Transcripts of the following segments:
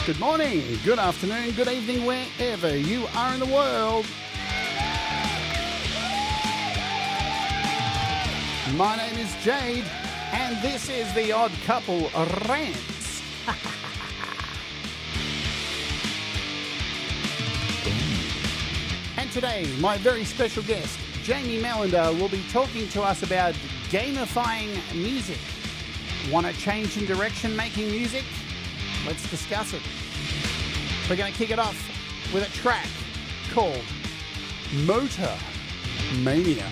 Good morning, good afternoon, good evening, wherever you are in the world. My name is Jade, and this is the Odd Couple Rants. And today, my very special guest, Jamie Mallender, will be talking to us about gamifying music. Want to change in direction making music? Let's discuss it. We're going to kick it off with a track called Motor Mania.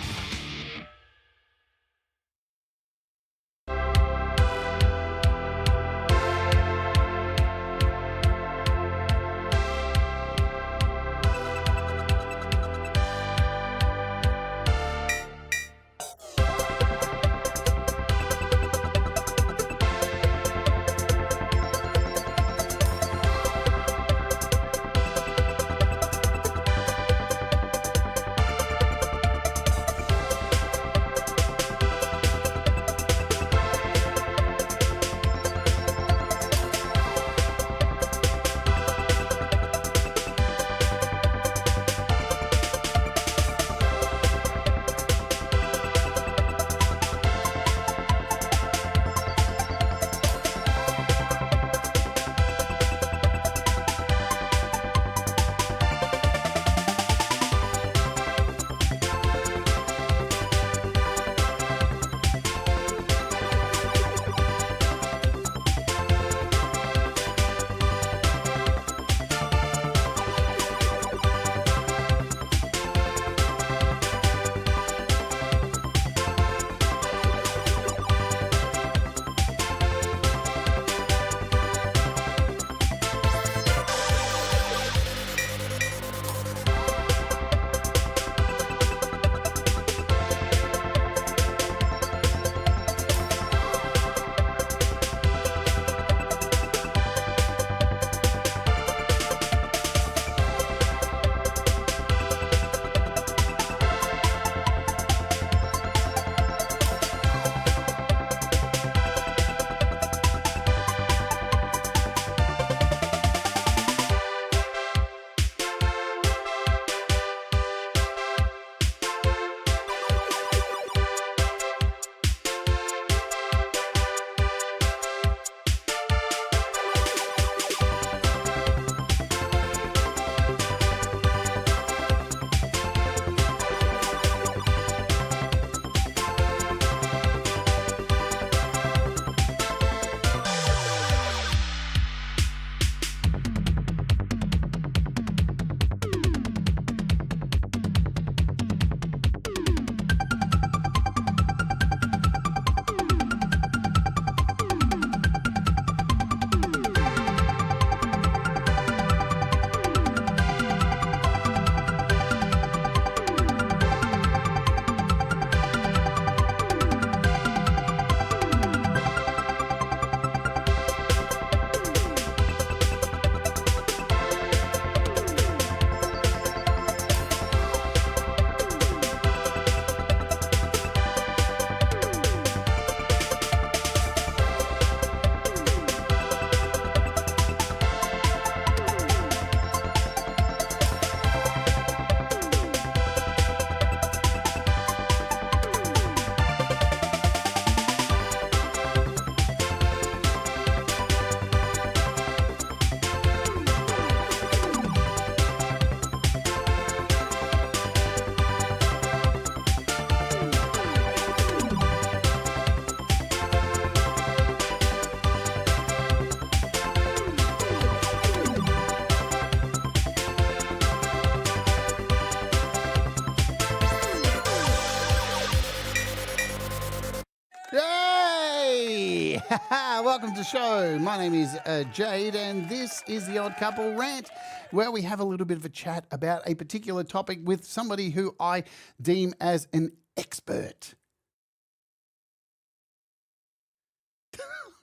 Welcome to the show. My name is Jade, and this is the Odd Couple Rant, where we have a little bit of a chat about a particular topic with somebody who I deem as an expert.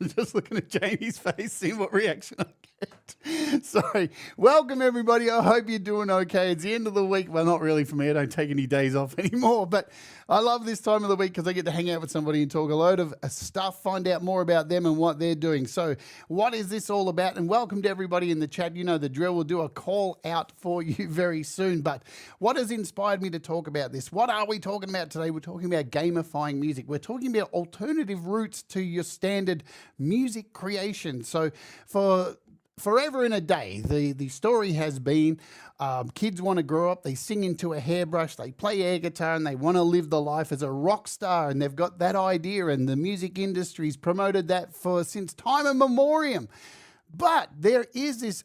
Just looking at Jamie's face, seeing what reaction I get. Sorry. Welcome, everybody. I hope you're doing okay. It's the end of the week. Well, not really for me. I don't take any days off anymore. But I love this time of the week because I get to hang out with somebody and talk a load of stuff, find out more about them and what they're doing. So what is this all about? And welcome to everybody in the chat. You know the drill. We'll do a call out for you very soon. But what has inspired me to talk about this? What are we talking about today? We're talking about gamifying music. We're talking about alternative routes to your standard music creation. So for forever and a day, the story has been kids want to grow up, they sing into a hairbrush, they play air guitar, and they want to live the life as a rock star, and they've got that idea, and the music industry's promoted that for since time immemorial. But there is this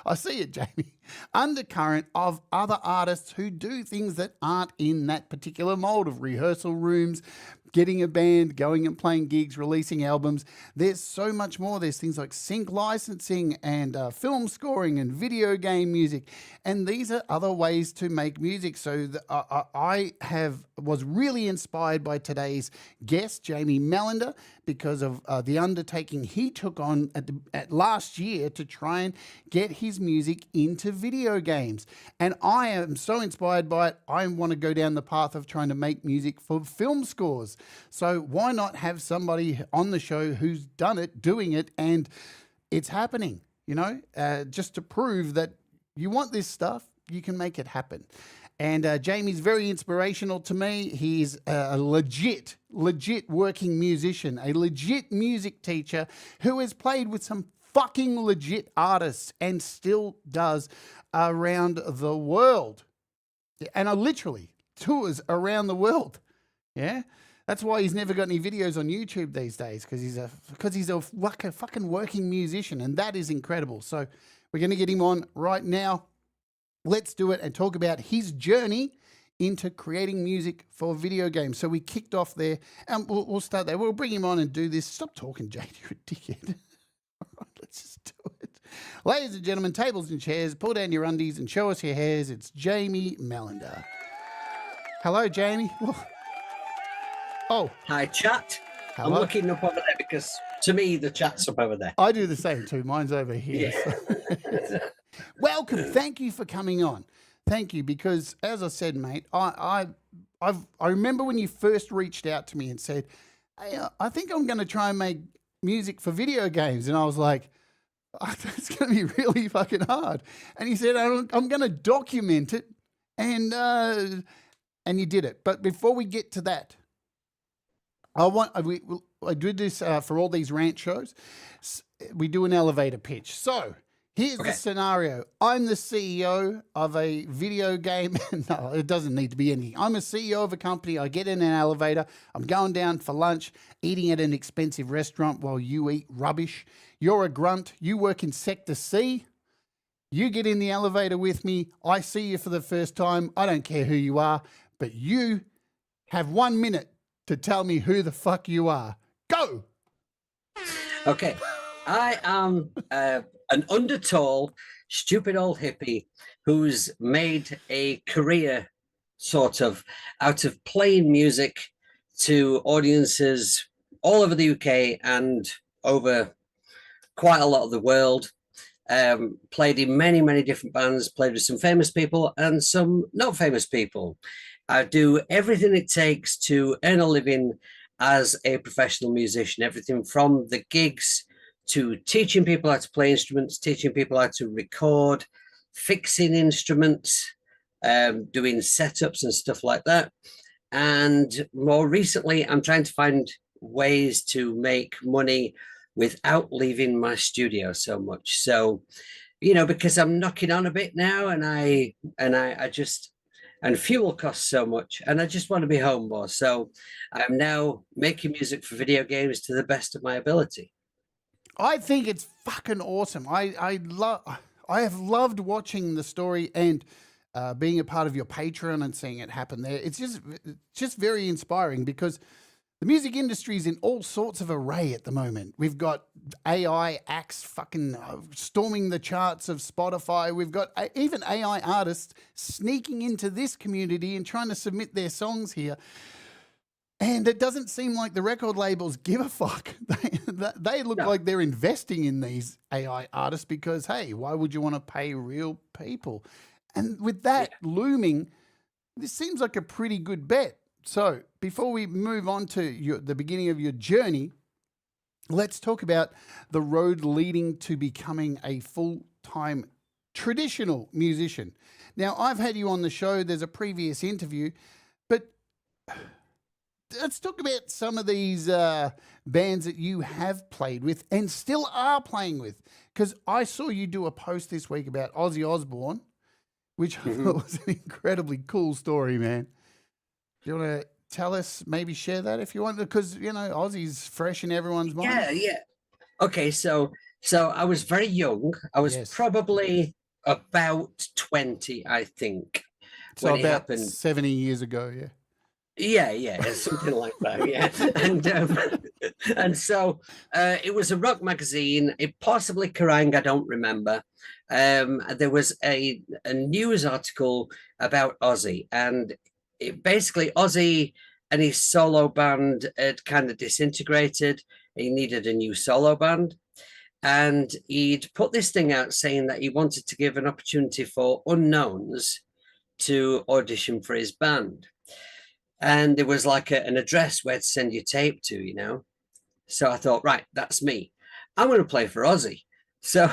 I see it, Jamie. Undercurrent of other artists who do things that aren't in that particular mold of rehearsal rooms, getting a band, going and playing gigs, releasing albums. There's so much more. There's things like sync licensing and film scoring and video game music. And these are other ways to make music. So I was really inspired by today's guest, Jamie Mallender, because of the undertaking he took on at last year to try and get his music into video games. And I am so inspired by it. I want to go down the path of trying to make music for film scores. So why not have somebody on the show who's done it, doing it, and it's happening, just to prove that you want this stuff, you can make it happen. And Jamie's very inspirational to me. He's a legit working musician, a legit music teacher who has played with some fucking legit artists and still does around the world. And literally tours around the world. Yeah. That's why he's never got any videos on YouTube these days, because he's a fucking working musician, and that is incredible. So we're going to get him on right now. Let's do it and talk about his journey into creating music for video games. So we kicked off there, and we'll start there. We'll bring him on and do this. Stop talking, Jade, you're a dickhead. All right, let's just do it. Ladies and gentlemen, tables and chairs, pull down your undies and show us your hairs. It's Jamie Mallender. Hello, Jamie. Oh. Hi, chat. Hello. I'm looking up over there because, to me, the chat's up over there. I do the same too. Mine's over here. Yeah. So. Welcome. Thank you for coming on. Thank you, because as I said, mate, I remember when you first reached out to me and said, hey, I think I'm going to try and make music for video games. And I was like, it's going to be really fucking hard. And he said, I'm going to document it. And you did it. But before we get to that, I do this for all these rant shows. We do an elevator pitch. So here's the scenario. I'm the CEO of a video game. No, it doesn't need to be anything. I'm a CEO of a company. I get in an elevator. I'm going down for lunch, eating at an expensive restaurant while you eat rubbish. You're a grunt. You work in Sector C. You get in the elevator with me. I see you for the first time. I don't care who you are, but you have 1 minute to tell me who the fuck you are. Go! Okay. I am an undertall, stupid old hippie who's made a career sort of out of playing music to audiences all over the UK and over quite a lot of the world. Played in many, many different bands, played with some famous people and some not famous people. I do everything it takes to earn a living as a professional musician, everything from the gigs to teaching people how to play instruments, teaching people how to record, fixing instruments, doing setups and stuff like that. And more recently, I'm trying to find ways to make money without leaving my studio so much. So, because I'm knocking on a bit now, and fuel costs so much, and I just want to be home more. So I'm now making music for video games to the best of my ability. I think it's fucking awesome. I have loved watching the story and being a part of your Patreon and seeing it happen there. It's just very inspiring, because the music industry is in all sorts of array at the moment. We've got AI acts fucking storming the charts of Spotify. We've got even AI artists sneaking into this community and trying to submit their songs here. And it doesn't seem like the record labels give a fuck. They look No. like they're investing in these AI artists because, hey, why would you want to pay real people? And with that looming, this seems like a pretty good bet. So before we move on to the beginning of your journey, let's talk about the road leading to becoming a full-time traditional musician. Now, I've had you on the show. There's a previous interview, but let's talk about some of these bands that you have played with and still are playing with. Because I saw you do a post this week about Ozzy Osbourne, which I thought was an incredibly cool story, man. Do you want to tell us, maybe share that if you want? Because, you know, Ozzy's fresh in everyone's mind. Yeah. Okay, so I was very young. I was probably about 20, I think, so when it about happened. 70 years ago, yeah. Yeah, something like that. Yeah, and so it was a rock magazine. It possibly Kerrang, I don't remember. There was a news article about Ozzy, and basically Ozzy and his solo band had kind of disintegrated. He needed a new solo band, and he'd put this thing out saying that he wanted to give an opportunity for unknowns to audition for his band. And there was like an address where to send your tape to, you know. So I thought, right, that's me. I'm going to play for Ozzy. So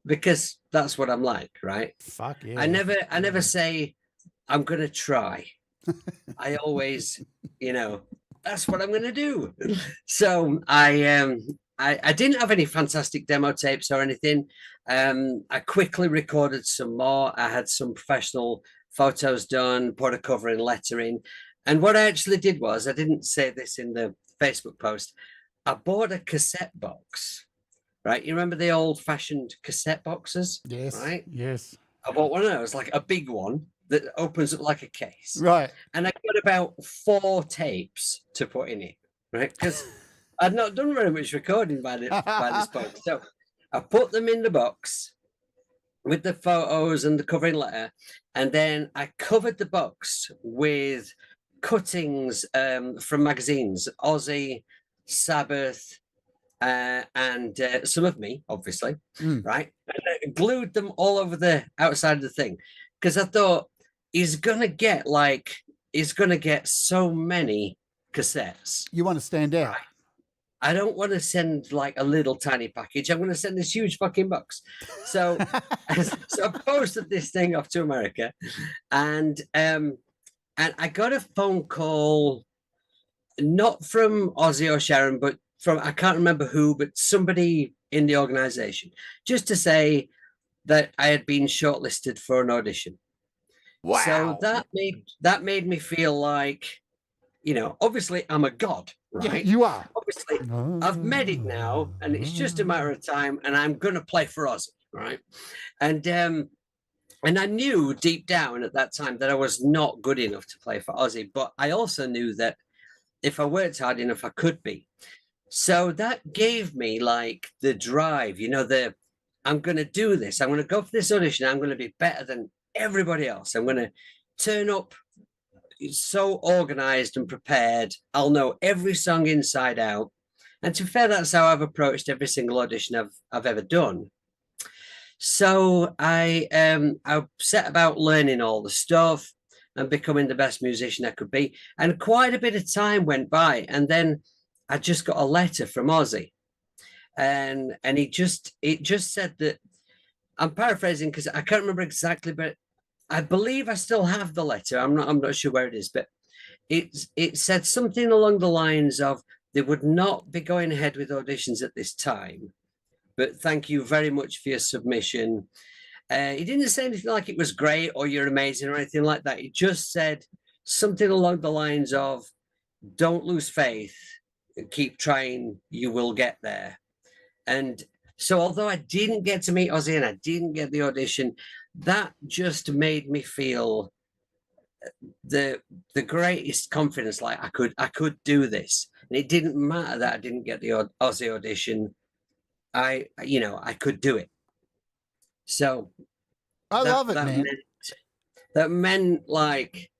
because that's what I'm like, right? Fuck yeah. I never say I'm going to try. I always, you know, that's what I'm going to do. So I didn't have any fantastic demo tapes or anything. I quickly recorded some more. I had some professional photos done, put a cover and lettering. And what I actually did was, I didn't say this in the Facebook post, I bought a cassette box, right? You remember the old-fashioned cassette boxes? Yes. Right? Yes. I bought one of those, like a big one that opens up like a case. Right. And I got about 4 tapes to put in it, right? Because I'd not done very much recording by this point. So I put them in the box with the photos and the covering letter. And then I covered the box with cuttings from magazines, Ozzy, Sabbath, and some of me, obviously, right? And I glued them all over the outside of the thing because I thought he's gonna get so many cassettes. You want to stand out. Right? I don't want to send like a little tiny package. I'm going to send this huge fucking box. So, so I posted this thing off to America, and I got a phone call, not from Ozzy or Sharon, but from, I can't remember who, but somebody in the organization, just to say that I had been shortlisted for an audition. Wow. So that made me feel like, you know, obviously I'm a god, right? Yeah, you are. Obviously, I've made it now, and it's just a matter of time, and I'm going to play for Ozzy, right? And I knew deep down at that time that I was not good enough to play for Ozzy, but I also knew that if I worked hard enough, I could be. So that gave me like the drive, you know, I'm going to do this. I'm going to go for this audition. I'm going to be better than everybody else. I'm going to turn up so organized and prepared. I'll know every song inside out. And to be fair, that's how I've approached every single audition I've ever done. So I set about learning all the stuff and becoming the best musician I could be. And quite a bit of time went by, and then I just got a letter from Ozzy, and it just said that, I'm paraphrasing because I can't remember exactly, but I believe I still have the letter. I'm not sure where it is, but it said something along the lines of they would not be going ahead with auditions at this time, but thank you very much for your submission. He didn't say anything like it was great or you're amazing or anything like that. He just said something along the lines of, don't lose faith, keep trying, you will get there. And so although I didn't get to meet Ozzy and I didn't get the audition, that just made me feel the greatest confidence, like I could do this. And it didn't matter that I didn't get the Ozzy audition. I could do it. So I love it, man. That meant like,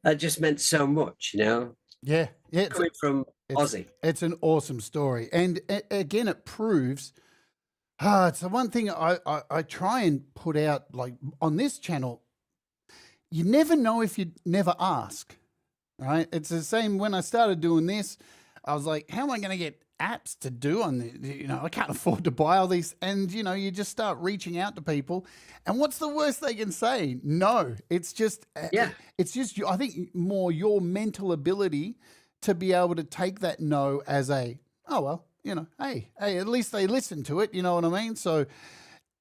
that just meant so much, you know? Yeah. Yeah, coming from Aussie. It's an awesome story. And again, it proves, it's the one thing I try and put out, like on this channel, you never know if you never ask, right? It's the same when I started doing this. I was like, how am I going to get apps to do on the, I can't afford to buy all these. And, you just start reaching out to people. And what's the worst they can say? No. It's just, it's just, I think more your mental ability to be able to take that no as a, oh, well, hey, at least they listen to it. You know what I mean? So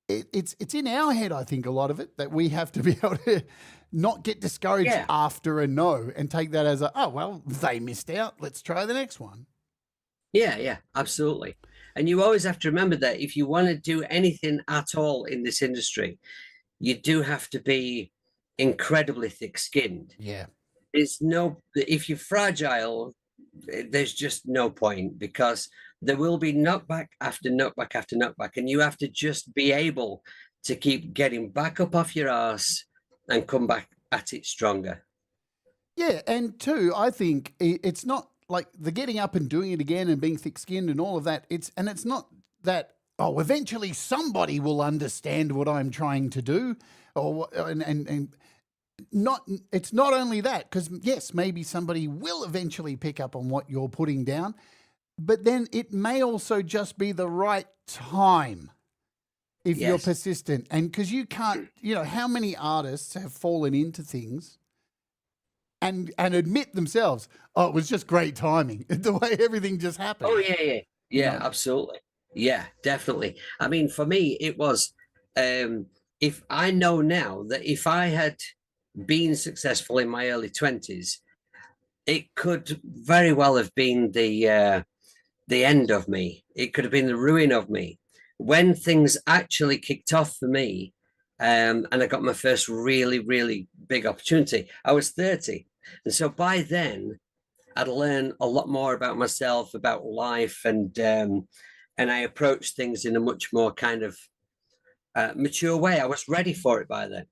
it's in our head, I think, a lot of it, that we have to be able to not get discouraged after a no and take that as a, oh, well, they missed out. Let's try the next one. Yeah, absolutely. And you always have to remember that if you want to do anything at all in this industry, you do have to be incredibly thick-skinned. Yeah. If you're fragile, there's just no point, because there will be knockback after knockback after knockback, and you have to just be able to keep getting back up off your ass and come back at it stronger. Yeah, and two, I think it's not like the getting up and doing it again and being thick-skinned and all of that. It's not that, oh, eventually somebody will understand what I'm trying to do, or and not. It's not only that, because yes, maybe somebody will eventually pick up on what you're putting down, but then it may also just be the right time if you're persistent. And because you can't, how many artists have fallen into things and admit themselves, oh, it was just great timing, the way everything just happened. Oh, yeah, absolutely. Yeah, definitely. I mean, for me, it was, if I know now that if I had been successful in my early 20s, it could very well have been the end of me. It could have been the ruin of me. When things actually kicked off for me, and I got my first really, really big opportunity, I was 30. And so by then, I'd learned a lot more about myself, about life, and I approached things in a much more kind of mature way. I was ready for it by then.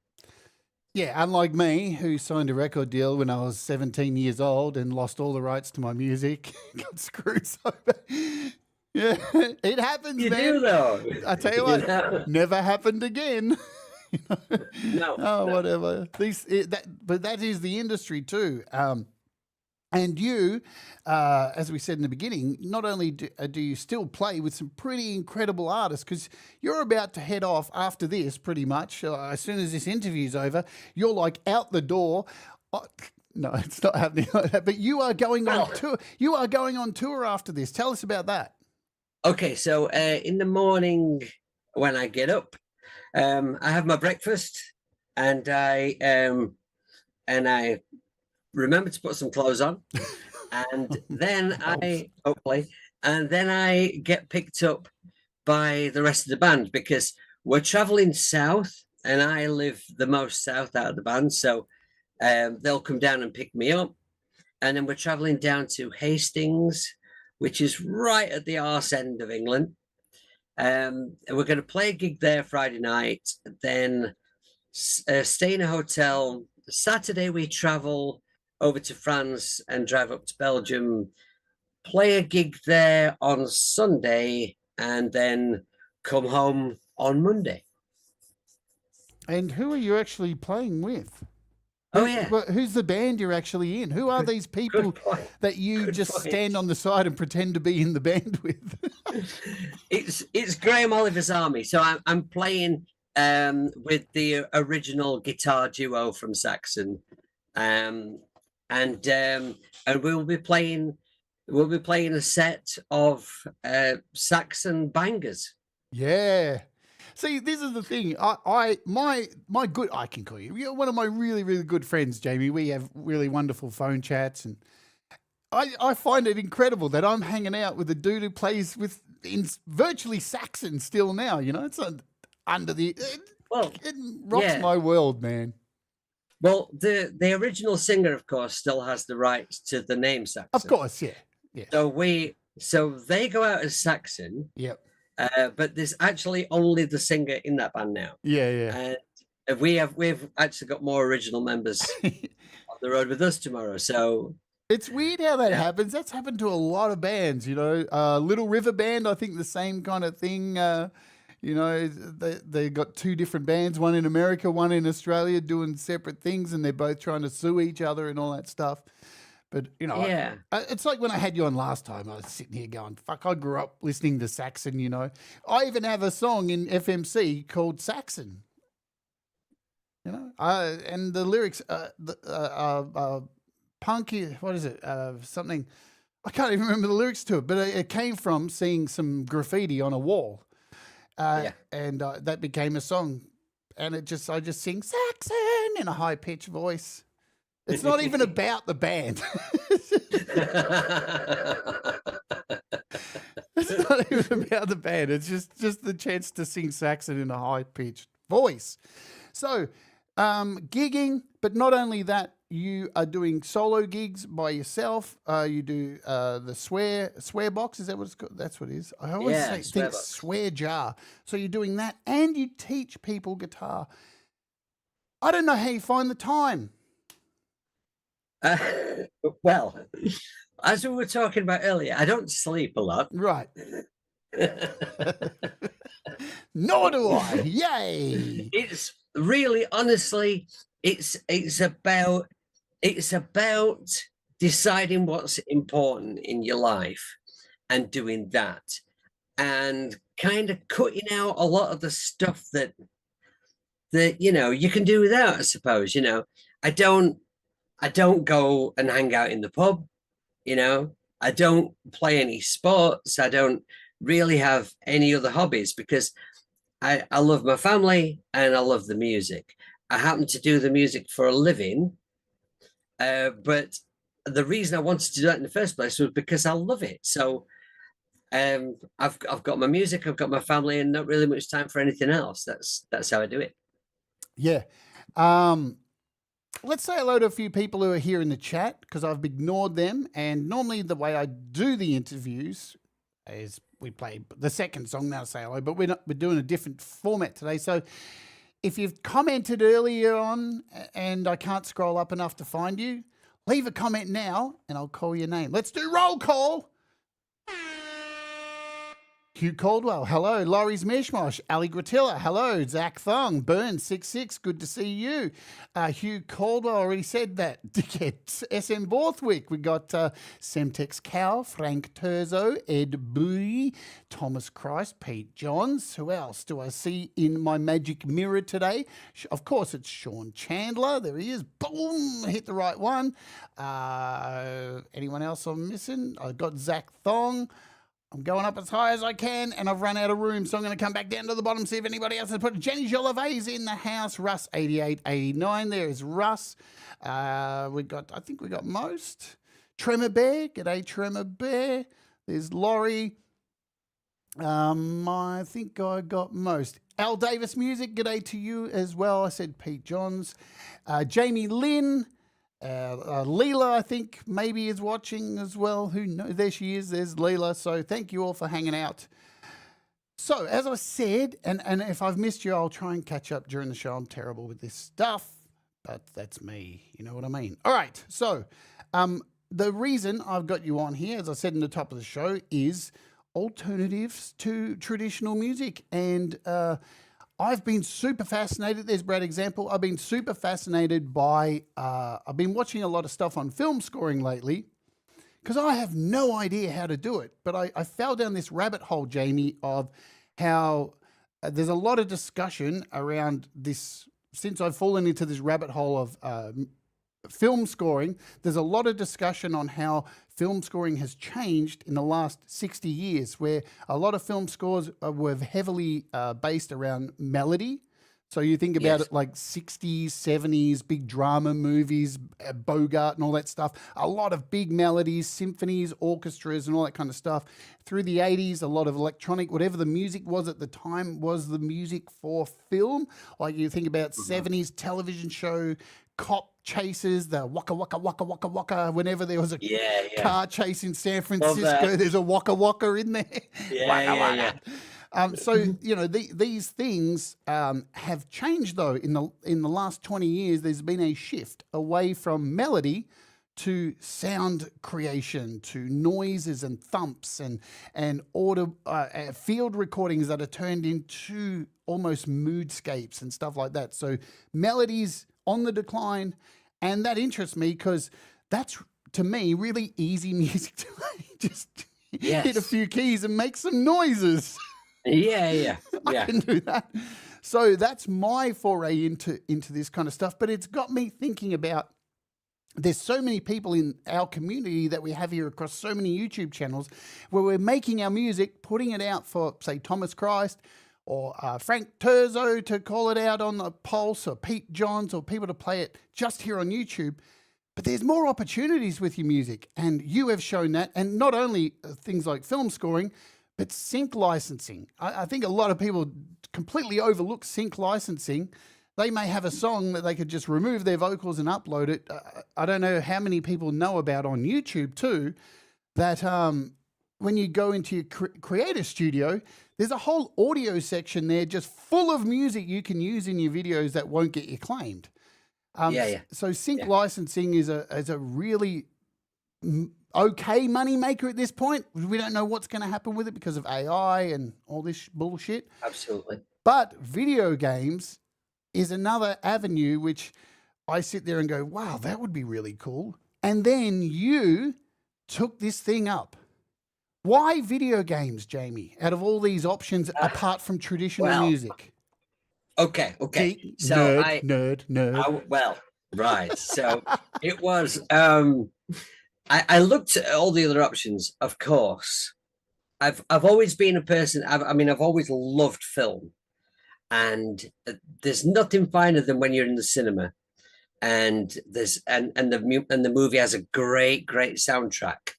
Yeah, unlike me, who signed a record deal when I was 17 years old and lost all the rights to my music, got screwed so bad. Yeah, it happens, you man. You do, though. I tell you what, never happened again. No. Whatever. But that is the industry too. And you, as we said in the beginning, not only do you still play with some pretty incredible artists, because you're about to head off after this pretty much. As soon as this interview's over, you're like out the door. No, it's not happening like that. But you are going on tour. You are going on tour after this. Tell us about that. Okay, so in the morning when I get up, I have my breakfast, and I remember to put some clothes on, and then I get picked up by the rest of the band, because we're traveling south, and I live the most south out of the band, so they'll come down and pick me up, and then we're traveling down to Hastings, which is right at the arse end of England. And we're going to play a gig there Friday night, then stay in a hotel. Saturday we travel over to France and drive up to Belgium, play a gig there on Sunday, and then come home on Monday. And who are you actually playing with? Oh, yeah. Who's the band you're actually in? Who are these people that you just stand on the side and pretend to be in the band with? It's Graham Oliver's Army. So I'm playing with the original guitar duo from Saxon, and we'll be playing a set of Saxon bangers. Yeah. See, this is the thing. My good, I can call you. You're one of my really, really good friends, Jamie. We have really wonderful phone chats, and I find it incredible that I'm hanging out with a dude who plays in virtually Saxon still now. It's under the. It rocks my world, man. Well, the original singer, of course, still has the rights to the name Saxon. Of course, yeah. So they go out as Saxon. Yep. But there's actually only the singer in that band now. Yeah. And we've actually got more original members on the road with us tomorrow. So It's weird how that happens. That's happened to a lot of bands, you know. Little River Band, I think the same kind of thing. You know, they got two different bands, one in America, one in Australia, doing separate things, and they're both trying to sue each other and all that stuff. But, you know, Yeah. it's like when I had you on last time, I was sitting here going, fuck, I grew up listening to Saxon, you know. I even have a song in FMC called Saxon, you know. And the lyrics, punky, what is it? Something, I can't even remember the lyrics to it, but it came from seeing some graffiti on a wall. And that became a song. And I just sing Saxon in a high pitched voice. It's not even about the band. It's not even about the band. It's just the chance to sing Saxon in a high pitched voice. So, gigging, but not only that, you are doing solo gigs by yourself. You do the swear box. Is that what it's called? That's what it is. I always think swear jar. So you're doing that, and you teach people guitar. I don't know how you find the time. Well, as we were talking about earlier, I don't sleep a lot. Right. Nor do I. Yay. It's really, honestly, it's about deciding what's important in your life and doing that, and kind of cutting out a lot of the stuff that you know you can do without, I suppose. You know, I don't go and hang out in the pub, you know. I don't play any sports. I don't really have any other hobbies because I love my family and I love the music. I happen to do the music for a living, but the reason I wanted to do that in the first place was because I love it. So I've got my music, I've got my family, and not really much time for anything else. That's how I do it. Yeah. Let's say hello to a few people who are here in the chat because I've ignored them. And normally the way I do the interviews is we play the second song now to say hello, but we're doing a different format today. So if you've commented earlier on and I can't scroll up enough to find you, leave a comment now and I'll call your name. Let's do roll call. Hugh Caldwell, hello. Laurie's Mishmosh, Ali Gratilla, hello. Zach Thong, Burn66, good to see you. Hugh Caldwell already said that. Dickhead, SM Borthwick, we got Semtex Cow, Frank Terzo, Ed Bowie, Thomas Christ, Pete Johns. Who else do I see in my magic mirror today? Of course, it's Sean Chandler. There he is. Boom, hit the right one. Anyone else I'm missing? I've got Zach Thong. I'm going up as high as I can, and I've run out of room, so I'm going to come back down to the bottom, see if anybody else has put it. Jenny Jolivet's in the house. Russ 8889. There is Russ. I think we got most. Tremor Bear. G'day, Tremor Bear. There's Laurie. I think I got most. Al Davis Music. G'day to you as well. I said Pete Johns. Jamie Lynn. Leela, I think, maybe is watching as well. Who knows? There she is. There's Leela. So thank you all for hanging out. So as I said, and if I've missed you, I'll try and catch up during the show. I'm terrible with this stuff, but that's me. You know what I mean? All right. So the reason I've got you on here, as I said in the top of the show, is alternatives to traditional music. And I've been super fascinated. There's Brad example. I've been super fascinated by, I've been watching a lot of stuff on film scoring lately because I have no idea how to do it. But I fell down this rabbit hole, Jamie, of how there's a lot of discussion around this. Since I've fallen into this rabbit hole of film scoring, there's a lot of discussion on how film scoring has changed in the last 60 years, where a lot of film scores were heavily based around melody. So you think about it like 60s, 70s, big drama movies, Bogart and all that stuff. A lot of big melodies, symphonies, orchestras and all that kind of stuff. Through the 80s, a lot of electronic, whatever the music was at the time was the music for film. Like you think about 70s television show, cop chases, the waka waka waka waka waka. Whenever there was a car chase in San Francisco, there's a waka waka in there. Waka waka. So you know these things have changed though. In the last 20 years, there's been a shift away from melody to sound creation, to noises and thumps and audio, field recordings that are turned into almost moodscapes and stuff like that. So melodies on the decline, and that interests me because that's, to me, really easy music to make. Just hit a few keys and make some noises. Yeah. I can do that. So that's my foray into this kind of stuff. But it's got me thinking about, there's so many people in our community that we have here across so many YouTube channels where we're making our music, putting it out for, say, Thomas Christ or Frank Terzo to call it out on the Pulse, or Pete Johns, or people to play it just here on YouTube. But there's more opportunities with your music, and you have shown that. And not only things like film scoring, but sync licensing. I think a lot of people completely overlook sync licensing. They may have a song that they could just remove their vocals and upload it. I don't know how many people know about on YouTube too, that when you go into your creator studio, there's a whole audio section there just full of music you can use in your videos that won't get you claimed. So sync licensing is a really okay money maker at this point. We don't know what's going to happen with it because of AI and all this bullshit. Absolutely. But video games is another avenue which I sit there and go, wow, that would be really cool. And then you took this thing up. Why video games, Jamie, out of all these options apart from traditional music? Okay. So nerd. Right. So it was, I looked at all the other options, of course. I've always been a person, I've always loved film. And there's nothing finer than when you're in the cinema, and the movie has a great soundtrack.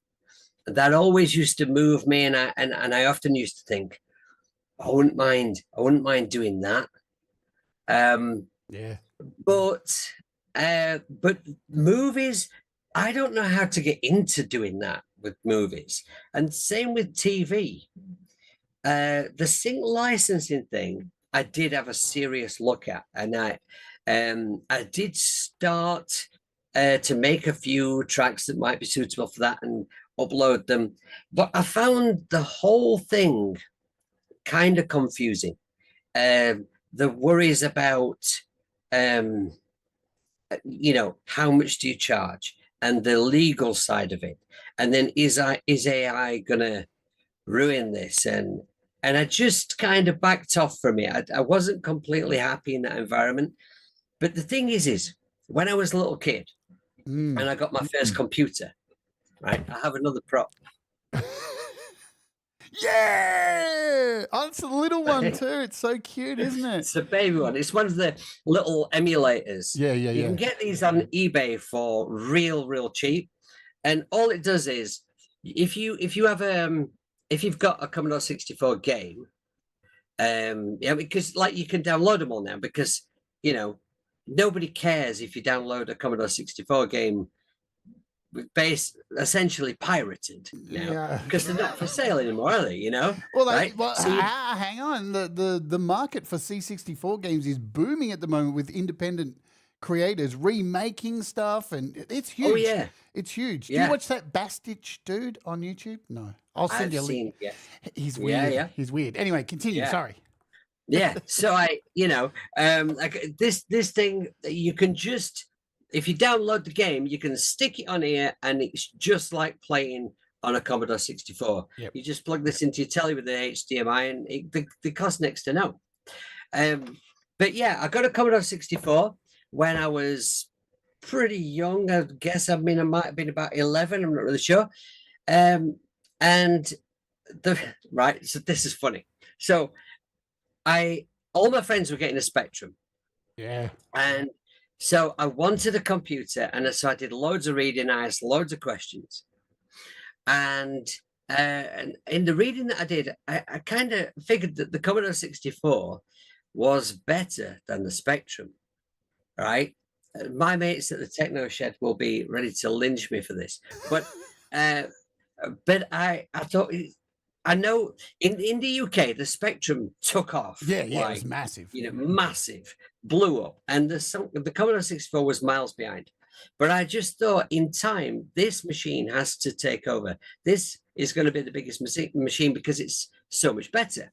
That always used to move me, and I often used to think, I wouldn't mind doing that. But movies, I don't know how to get into doing that with movies, and same with TV. The sync licensing thing, I did have a serious look at, and I did start to make a few tracks that might be suitable for that and upload them. But I found the whole thing kind of confusing. The worries about, how much do you charge, and the legal side of it. And then is AI gonna ruin this? And I just kind of backed off from it. I wasn't completely happy in that environment. But the thing is when I was a little kid and I got my first computer, right? I have another prop. Yeah! Oh, it's a little one too. It's so cute, isn't it? It's a baby one. It's one of the little emulators. Yeah. You can get these on eBay for real cheap. And all it does is, if you've got a Commodore 64 game, because like you can download them all now, because nobody cares if you download a Commodore 64 game essentially pirated now, because they're not for sale anymore, are they? Well, right? Hang on. The market for C64 games is booming at the moment with independent creators remaking stuff, and it's huge. Oh yeah, it's huge. Do you watch that Bastich dude on YouTube? No, I'll send you a link. He's weird. Yeah. He's weird. Anyway, continue. Sorry. So like this thing, you can just, if you download the game, you can stick it on here, and it's just like playing on a Commodore 64. Yep. You just plug this into your telly with the HDMI, and they cost next to no. But yeah, I got a Commodore 64 when I was pretty young. I guess I might have been about 11. I'm not really sure. So this is funny. So all my friends were getting a Spectrum. Yeah. And so I wanted a computer, and so I did loads of reading. I asked loads of questions. And in the reading that I did, I kind of figured that the Commodore 64 was better than the Spectrum, right? My mates at the Techno Shed will be ready to lynch me for this, but I thought, I know in the UK the Spectrum took off. Yeah, it was massive. Massive, blew up, and the Commodore 64 was miles behind. But I just thought in time, this machine has to take over. This is going to be the biggest machine because it's so much better.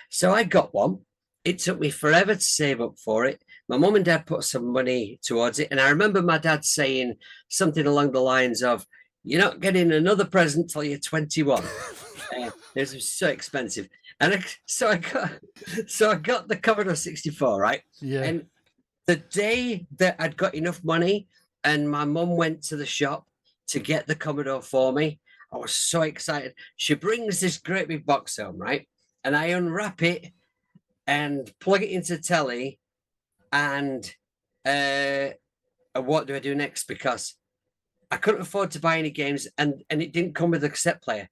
So I got one. It took me forever to save up for it. My mum and dad put some money towards it. And I remember my dad saying something along the lines of, "You're not getting another present till you're 21. It was so expensive. And so I got the Commodore 64, right? Yeah. And the day that I'd got enough money and my mum went to the shop to get the Commodore for me, I was so excited. She brings this great big box home, right? And I unwrap it and plug it into telly. And what do I do next? Because I couldn't afford to buy any games, and it didn't come with a cassette player.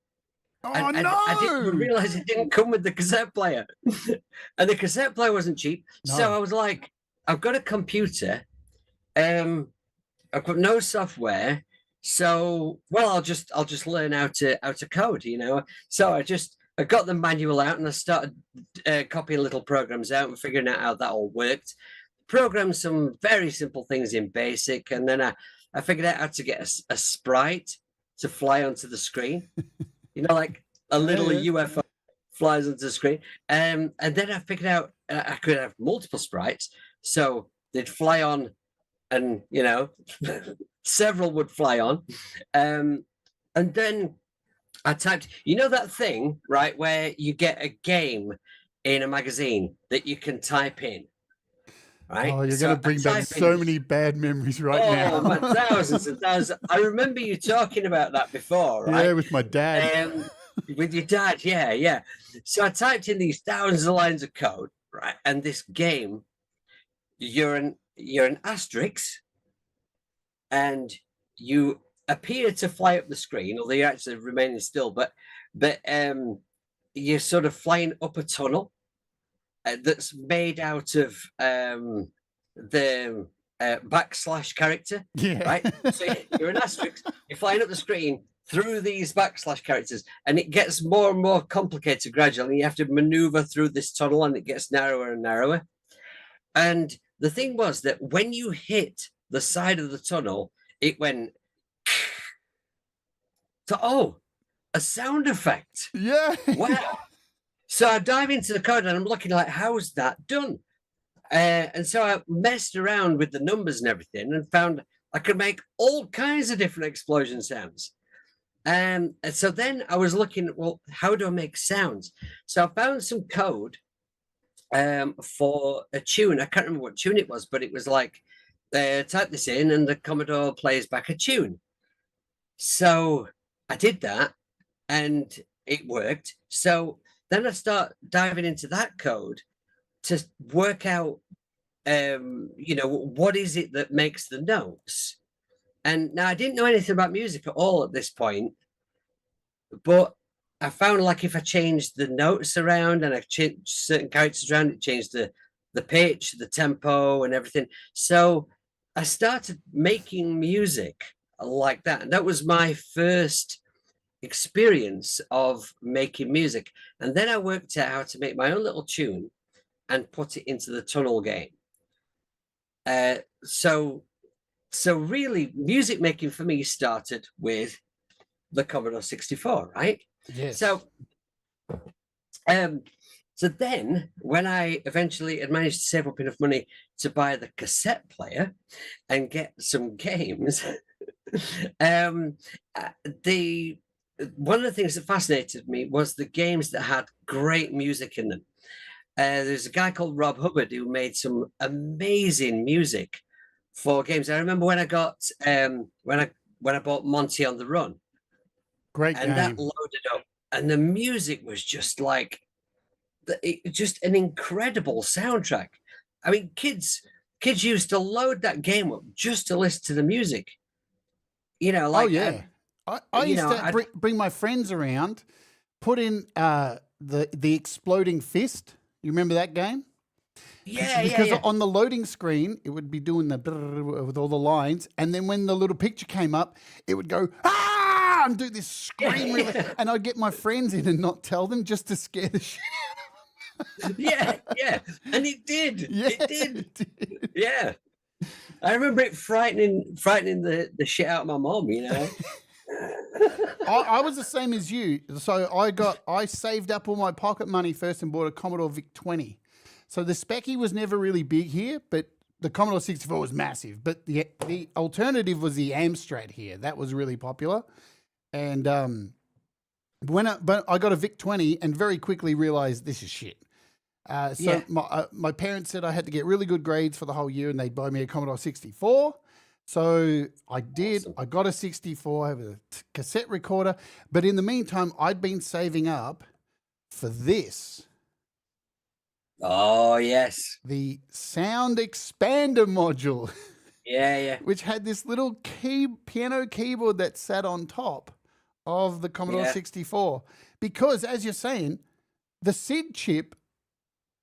Oh, no! I didn't realize it didn't come with the cassette player. And the cassette player wasn't cheap. No. So I was like, I've got a computer. I've got no software. So, well, I'll just learn how to code, you know. So I got the manual out and I started copying little programs out and figuring out how that all worked. Programmed some very simple things in BASIC, and then I figured out how to get a sprite to fly onto the screen. You know, like a little UFO flies onto the screen. And then I figured out I could have multiple sprites. So they'd fly on and, you know, several would fly on. And then I typed, you know, that thing, right, where you get a game in a magazine that you can type in. Right? Oh, you're going to bring back so many bad memories now. Oh, man, thousands and thousands. I remember you talking about that before, right? Yeah, with my dad. With your dad, yeah. So I typed in these thousands of lines of code, right? And this game, you're an asterisk, and you appear to fly up the screen, although you're actually remaining still. But you're sort of flying up a tunnel that's made out of the backslash character, right? So you're an asterisk, you're flying up the screen through these backslash characters, and it gets more and more complicated gradually. You have to maneuver through this tunnel, and it gets narrower and narrower. And the thing was that when you hit the side of the tunnel, it went, so, a sound effect. Yeah. Wow. So I dive into the code and I'm looking like, how's that done? And so I messed around with the numbers and everything and found I could make all kinds of different explosion sounds. And so then I was looking at, well, how do I make sounds? So I found some code for a tune. I can't remember what tune it was, but it was like, type this in and the Commodore plays back a tune. So I did that and it worked. So then I start diving into that code to work out, you know, what is it that makes the notes? And now I didn't know anything about music at all at this point, but I found like if I changed the notes around and I changed certain characters around, it changed the pitch, the tempo and everything. So I started making music like that. And that was my first experience of making music. And then I worked out how to make my own little tune and put it into the tunnel game. So really music making for me started with the Commodore 64, right? Yes. So then when I eventually had managed to save up enough money to buy the cassette player and get some games, one of the things that fascinated me was the games that had great music in them. There's a guy called Rob Hubbard who made some amazing music for games. I remember when I got when I bought Monty on the Run. Great game. And that loaded up, and the music was just like just an incredible soundtrack. I mean, kids used to load that game up just to listen to the music. You know, like I used to bring my friends around, put in the exploding fist. You remember that game? Yeah, because on the loading screen, it would be doing the with all the lines, and then when the little picture came up, it would go and do this scream, and I'd get my friends in and not tell them just to scare the shit out of them. Yeah, and it did. Yeah, it did. Yeah. I remember it frightening the shit out of my mom, you know. I was the same as you. So I saved up all my pocket money first and bought a Commodore VIC-20. So the Specky was never really big here, but the Commodore 64 was massive. But the alternative was the Amstrad here. That was really popular. And but I got a VIC-20 and very quickly realized this is shit. So my parents said I had to get really good grades for the whole year and they'd buy me a Commodore 64. So I did. Awesome. I got a 64. I have a cassette recorder. But in the meantime, I'd been saving up for this. Oh, yes. The sound expander module. Yeah. Which had this little piano keyboard that sat on top of the Commodore 64. Because, as you're saying, the SID chip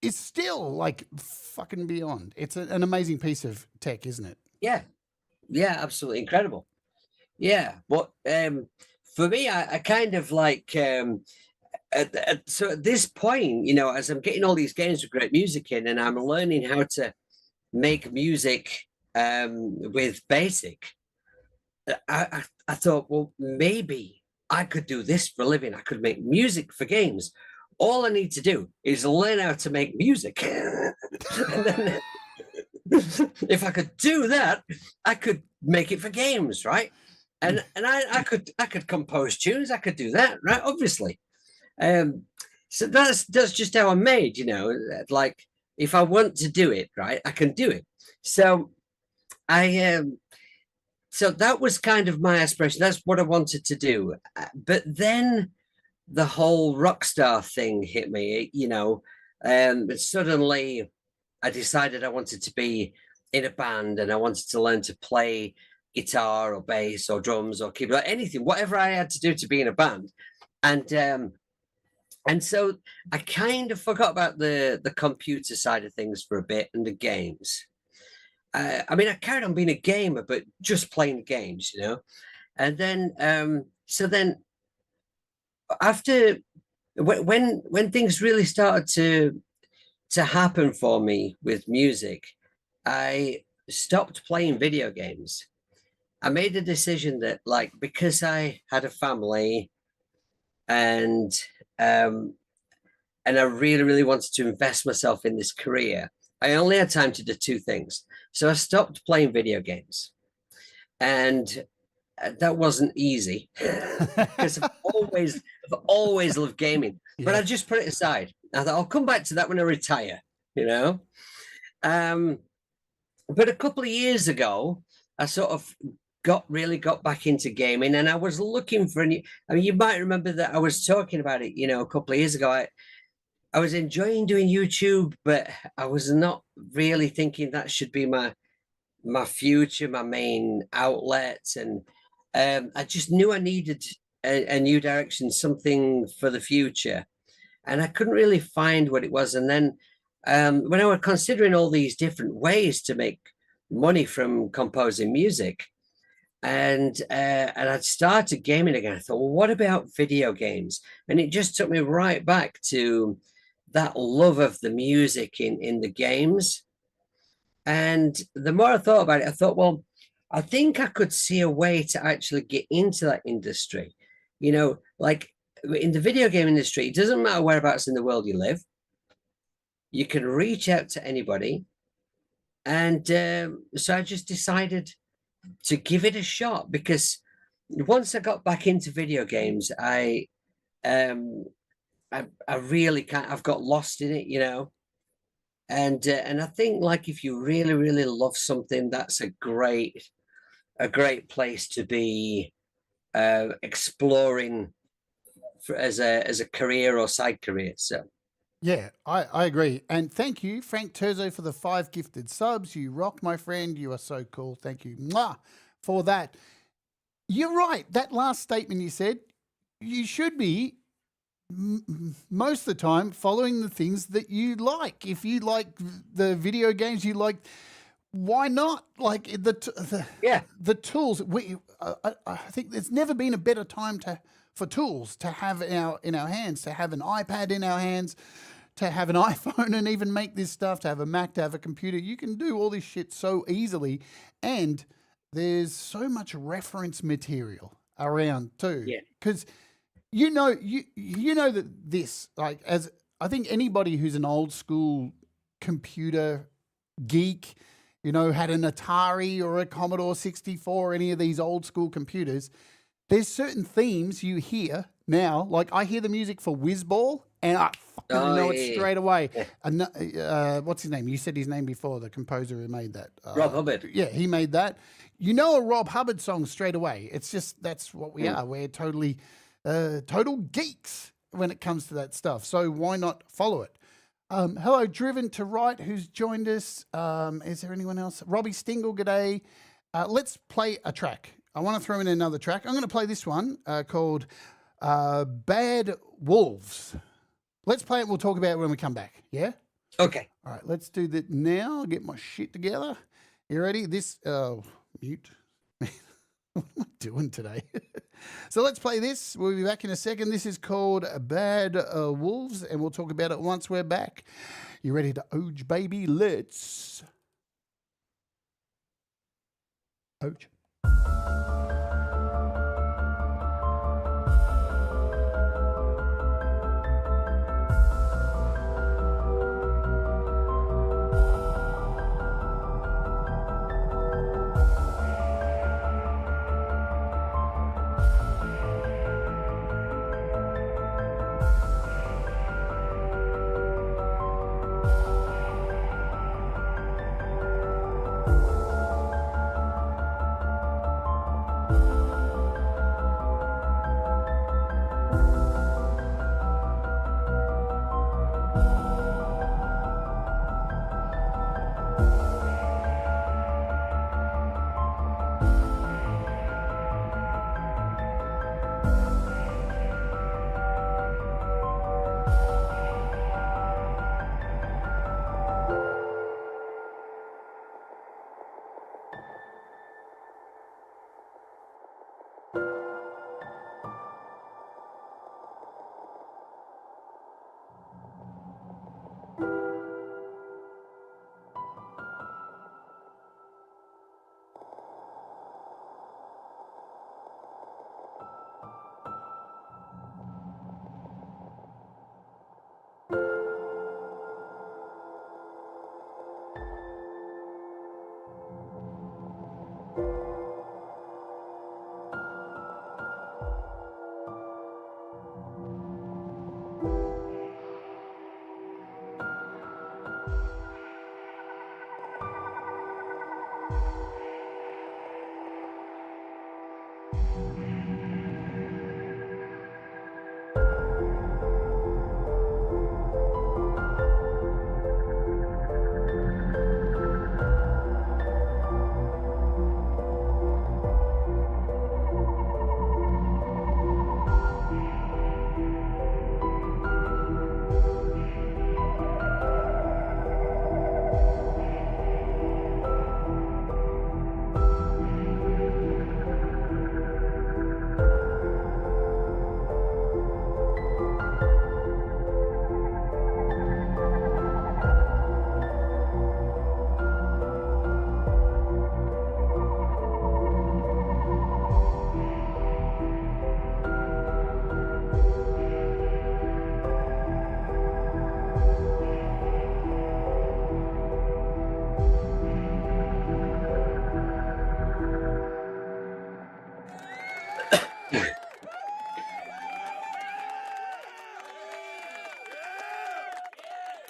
is still like fucking beyond. It's an amazing piece of tech, isn't it? Yeah, absolutely incredible. Yeah, but for me, I kind of like so at this point, you know, as I'm getting all these games with great music in, and I'm learning how to make music with Basic, I thought, well, maybe I could do this for a living. I could make music for games. All I need to do is learn how to make music. And then, if I could do that, I could make it for games, right? And I could compose tunes. I could do that, right? Obviously. So that's just how I'm made, you know. Like if I want to do it, right, I can do it. So so that was kind of my aspiration. That's what I wanted to do. But then the whole rock star thing hit me, you know. Suddenly I decided I wanted to be in a band and I wanted to learn to play guitar or bass or drums or keyboard, anything, whatever I had to do to be in a band. And so I kind of forgot about the computer side of things for a bit and the games. I mean, I carried on being a gamer, but just playing games, you know. And then, so then after when things really started to happen for me with music, I stopped playing video games. I made a decision that, like, because I had a family and I really, really wanted to invest myself in this career, I only had time to do two things. So I stopped playing video games. And that wasn't easy because I've always loved gaming, but I just put it aside. I thought I'll come back to that when I retire, you know. But a couple of years ago, I sort of got back into gaming, and I was looking for a new. I mean, you might remember that I was talking about it, you know, a couple of years ago. I was enjoying doing YouTube, but I was not really thinking that should be my future, my main outlet, and I just knew I needed a new direction, something for the future, and I couldn't really find what it was. And then when I was considering all these different ways to make money from composing music, and I'd started gaming again, I thought, well, what about video games? And it just took me right back to that love of the music in the games. And the more I thought about it, I thought, well, I think I could see a way to actually get into that industry. You know, like in the video game industry, it doesn't matter whereabouts in the world you live. You can reach out to anybody. And so I just decided to give it a shot, because once I got back into video games, I really can't, I've got lost in it, you know. And I think, like, if you really, really love something, that's a great place to be exploring as a career or side career. So yeah, I agree. And thank you, Frank Terzo, for the 5 gifted subs. You rock, my friend. You are so cool. Thank you for that. You're right. That last statement you said, you should be most of the time following the things that you like. If you like the video games you like, why not? Like the tools. I think there's never been a better time for tools to have in our hands, to have an iPad in our hands, to have an iPhone and even make this stuff, to have a Mac, to have a computer. You can do all this shit so easily, and there's so much reference material around too. Yeah. Because you know that this, like, as I think anybody who's an old school computer geek, you know, had an Atari or a Commodore 64, any of these old school computers, there's certain themes you hear now. Like, I hear the music for Whizball and I fucking know it straight away. Yeah. And what's his name? You said his name before, the composer who made that. Rob Hubbard. Yeah, he made that. You know a Rob Hubbard song straight away. It's just, that's what we are. We're totally total geeks when it comes to that stuff. So why not follow it? Hello, Driven to Right, who's joined us. Is there anyone else? Robbie Stingle, g'day. Let's play a track. I want to throw in another track. I'm going to play this one called Bad Wolves. Let's play it. We'll talk about it when we come back. Yeah? Okay. All right, let's do that now. Get my shit together. You ready? This, mute. What am I doing today? So let's play this. We'll be back in a second. This is called Bad Wolves, and we'll talk about it once we're back. You ready to Oge, baby? Let's Oge.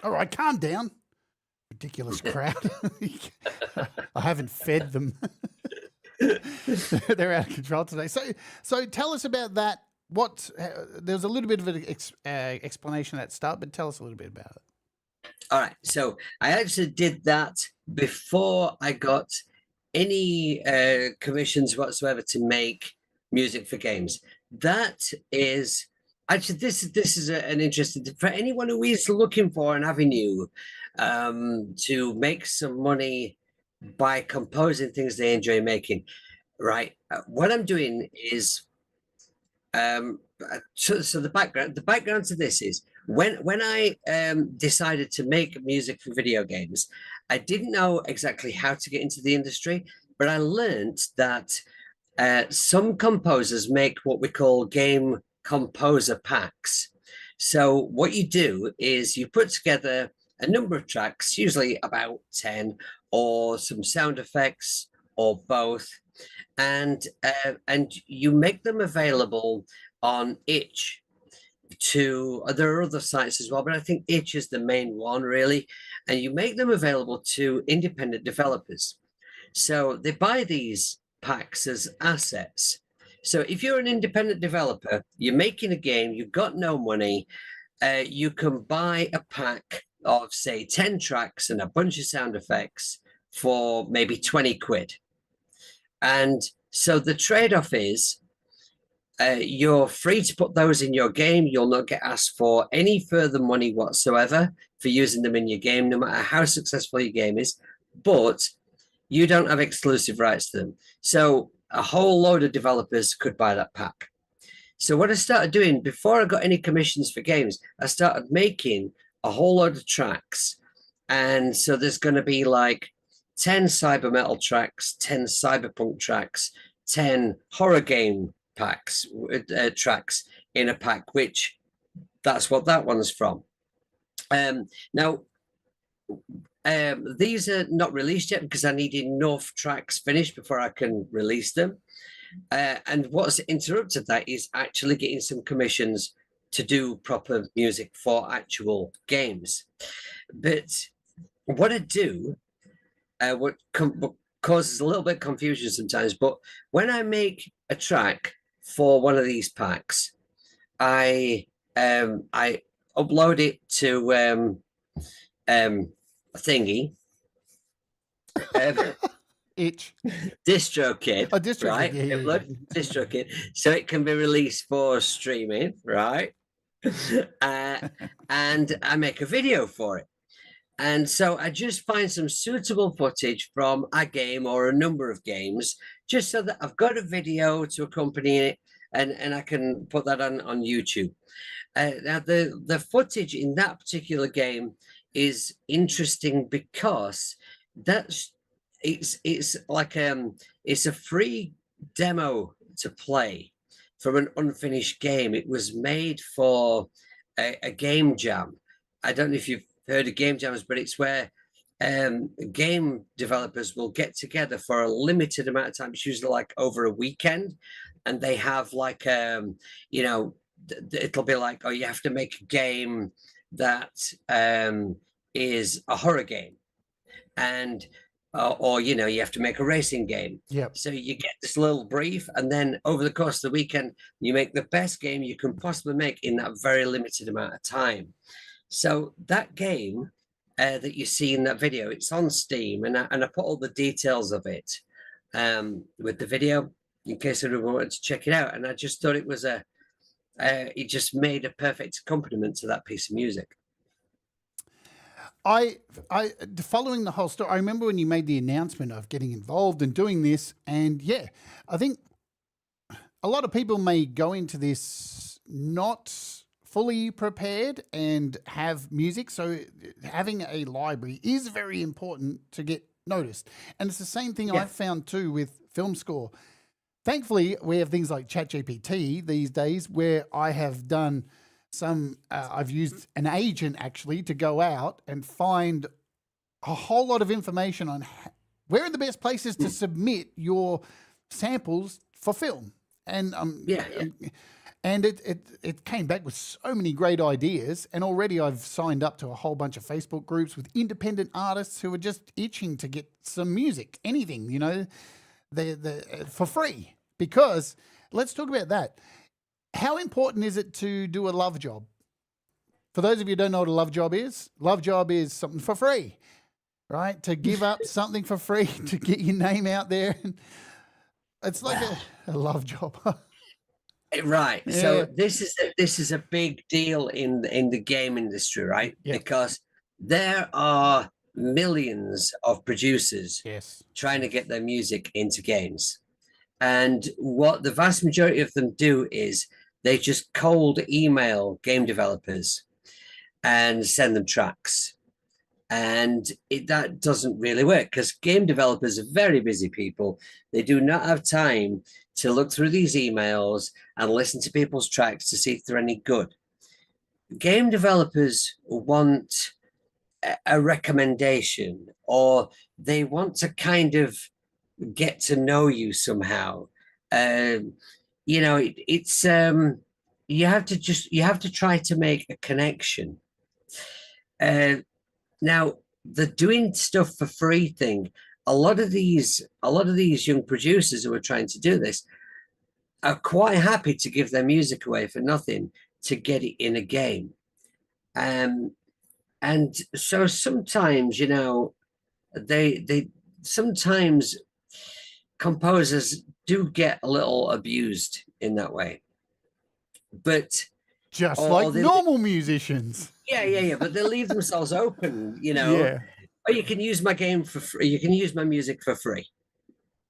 All right, calm down. Ridiculous crowd. I haven't fed them. They're out of control today. So tell us about that. There's a little bit of an explanation at the start, but tell us a little bit about it. All right. So I actually did that before I got any commissions whatsoever to make music for games. That is actually this is an interesting for anyone who is looking for an avenue to make some money by composing things they enjoy making. Right. What I'm doing is so the background to this is When I decided to make music for video games, I didn't know exactly how to get into the industry, but I learned that some composers make what we call game composer packs. So what you do is you put together a number of tracks, usually about 10, or some sound effects, or both, and you make them available on Itch. There are other sites as well, but I think Itch is the main one, really, and you make them available to independent developers. So they buy these packs as assets. So if you're an independent developer, you're making a game, you've got no money, you can buy a pack of, say, 10 tracks and a bunch of sound effects for maybe 20 quid. And so the trade-off is you're free to put those in your game. You'll not get asked for any further money whatsoever for using them in your game, no matter how successful your game is. But you don't have exclusive rights to them. So a whole load of developers could buy that pack. So what I started doing before I got any commissions for games, I started making a whole load of tracks. And so there's going to be like 10 cyber metal tracks, 10 cyberpunk tracks, 10 horror game packs, tracks in a pack, which that's what that one's from. Now, these are not released yet because I need enough tracks finished before I can release them. And what's interrupted that is actually getting some commissions to do proper music for actual games. But what I do, what causes a little bit of confusion sometimes, but when I make a track for one of these packs, I upload it to a thingy. Itch. DistroKid. Oh, DistroKid. Right? Yeah. DistroKid. So it can be released for streaming, right? And I make a video for it. And so I just find some suitable footage from a game or a number of games, just so that I've got a video to accompany it, and I can put that on YouTube. Now, the footage in that particular game is interesting because it's like it's a free demo to play from an unfinished game. It was made for a game jam. I don't know if you've heard of game jams, but it's where game developers will get together for a limited amount of time. It's usually like over a weekend, and they have like you know, it'll be like, oh, you have to make a game that is a horror game, and or you know, you have to make a racing game. Yeah. So you get this little brief, and then over the course of the weekend, you make the best game you can possibly make in that very limited amount of time. So that game that you see in that video, it's on Steam, and I put all the details of it with the video in case anyone wanted to check it out. And I just thought it was it just made a perfect accompaniment to that piece of music. I following the whole story, I remember when you made the announcement of getting involved and doing this, and yeah, I think a lot of people may go into this not fully prepared and have music, so having a library is very important to get noticed. And it's the same thing I've found too with film score. Thankfully, we have things like ChatGPT these days where I have done some, I've used an agent actually to go out and find a whole lot of information on where are the best places to submit your samples for film. And and it came back with so many great ideas, and already I've signed up to a whole bunch of Facebook groups with independent artists who are just itching to get some music, anything, you know, for free. Because let's talk about that. How important is it to do a love job? For those of you who don't know what a love job is something for free, right? To give up something for free to get your name out there. It's like a love job. Right. Yeah. So this is a big deal in the game industry, right? Yeah. Because there are millions of producers trying to get their music into games. And what the vast majority of them do is they just cold email game developers and send them tracks. And that doesn't really work because game developers are very busy people. They do not have time to look through these emails and listen to people's tracks to see if they're any good. Game developers want a recommendation, or they want to kind of get to know you somehow. You know, it's you have to try to make a connection. Now, the doing stuff for free thing, a lot of these young producers who are trying to do this are quite happy to give their music away for nothing to get it in a game. And so sometimes, you know, they sometimes composers do get a little abused in that way. But just like normal musicians. Yeah. But they leave themselves open, you know. Yeah. Oh, you can use my game for free. You can use my music for free.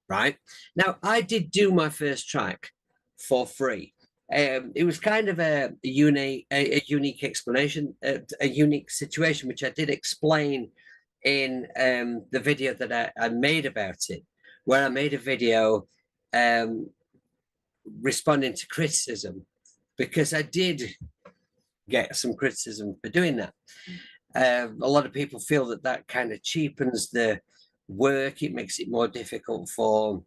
Right? Now, I did do my first track for free. It was kind of a unique explanation, a unique situation, which I did explain in the video that I made about it, where I made a video responding to criticism, because I did get some criticism for doing that. A lot of people feel that kind of cheapens the work. It makes it more difficult for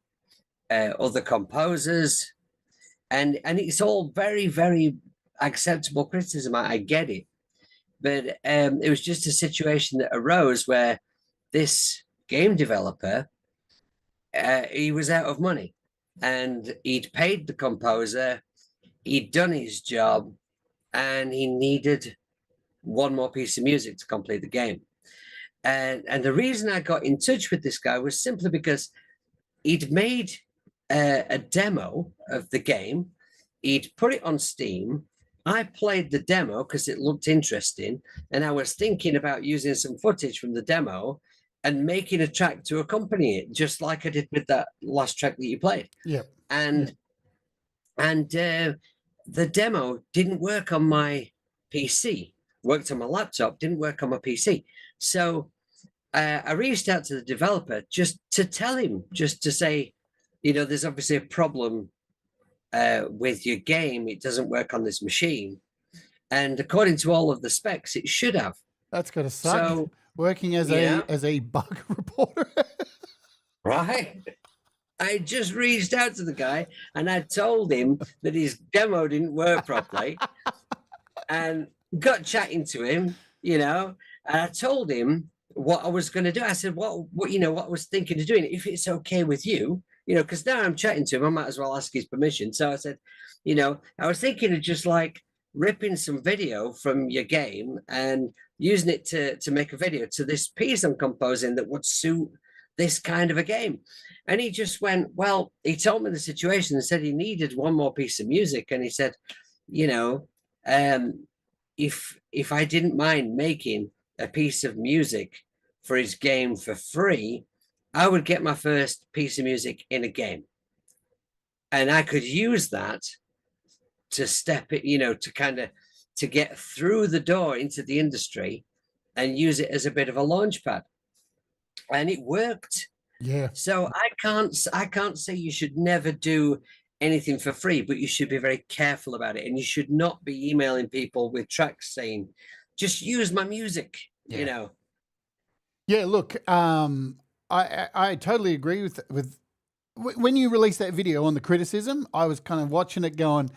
other composers. And it's all very, very acceptable criticism. I get it. But it was just a situation that arose where this game developer, he was out of money, and he'd paid the composer, he'd done his job, and he needed one more piece of music to complete the game. And the reason I got in touch with this guy was simply because he'd made a demo of the game. He'd put it on Steam. I played the demo because it looked interesting, and I was thinking about using some footage from the demo and making a track to accompany it, just like I did with that last track that you played. Yeah. And the demo didn't work on my PC. Worked on my laptop, didn't work on my PC. So I reached out to the developer just to tell him, just to say, you know, there's obviously a problem with your game. It doesn't work on this machine. And according to all of the specs, it should have. That's got to suck. So, working as a bug reporter. Right. I just reached out to the guy and I told him that his demo didn't work properly, and got chatting to him, you know, and I told him what I was going to do. I said, what I was thinking of doing, if it's okay with you, you know, because now I'm chatting to him, I might as well ask his permission. So I said, you know, I was thinking of just like ripping some video from your game and using it to make a video to this piece I'm composing that would suit this kind of a game. And he just went, well, he told me the situation and said he needed one more piece of music. And he said, you know, if I didn't mind making a piece of music for his game for free, I would get my first piece of music in a game. And I could use that to step it, you know, to get through the door into the industry and use it as a bit of a launch pad. And it worked. Yeah. So I can't say you should never do anything for free, but you should be very careful about it. And you should not be emailing people with tracks saying, just use my music, you know. Yeah, look, I totally agree with when you released that video on the criticism. I was kind of watching it going,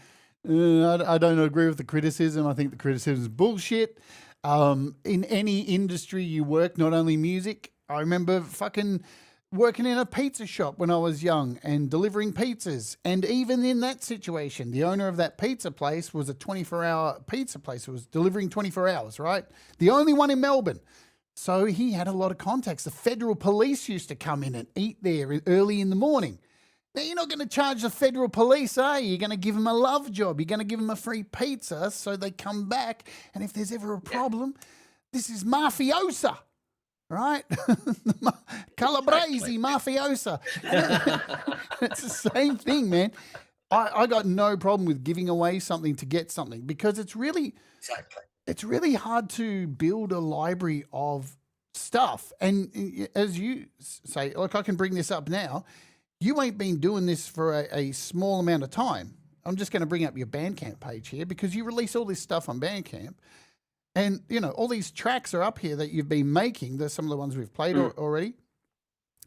I don't agree with the criticism. I think the criticism is bullshit. In any industry you work, not only music. I remember fucking working in a pizza shop when I was young and delivering pizzas. And even in that situation, the owner of that pizza place was a 24-hour pizza place. It was delivering 24 hours, right? The only one in Melbourne. So he had a lot of contacts. The federal police used to come in and eat there early in the morning. Now, you're not going to charge the federal police, are you? You're going to give them a love job. You're going to give them a free pizza so they come back. And if there's ever a problem, this is mafiosa, right? Calabrese mafiosa. It's the same thing, man. I got no problem with giving away something to get something, because it's really... Exactly. it's really hard to build a library of stuff. And as you say, like, I can bring this up now. You ain't been doing this for a small amount of time. I'm just going to bring up your Bandcamp page here because you release all this stuff on Bandcamp. And, you know, all these tracks are up here that you've been making. There's some of the ones we've played already.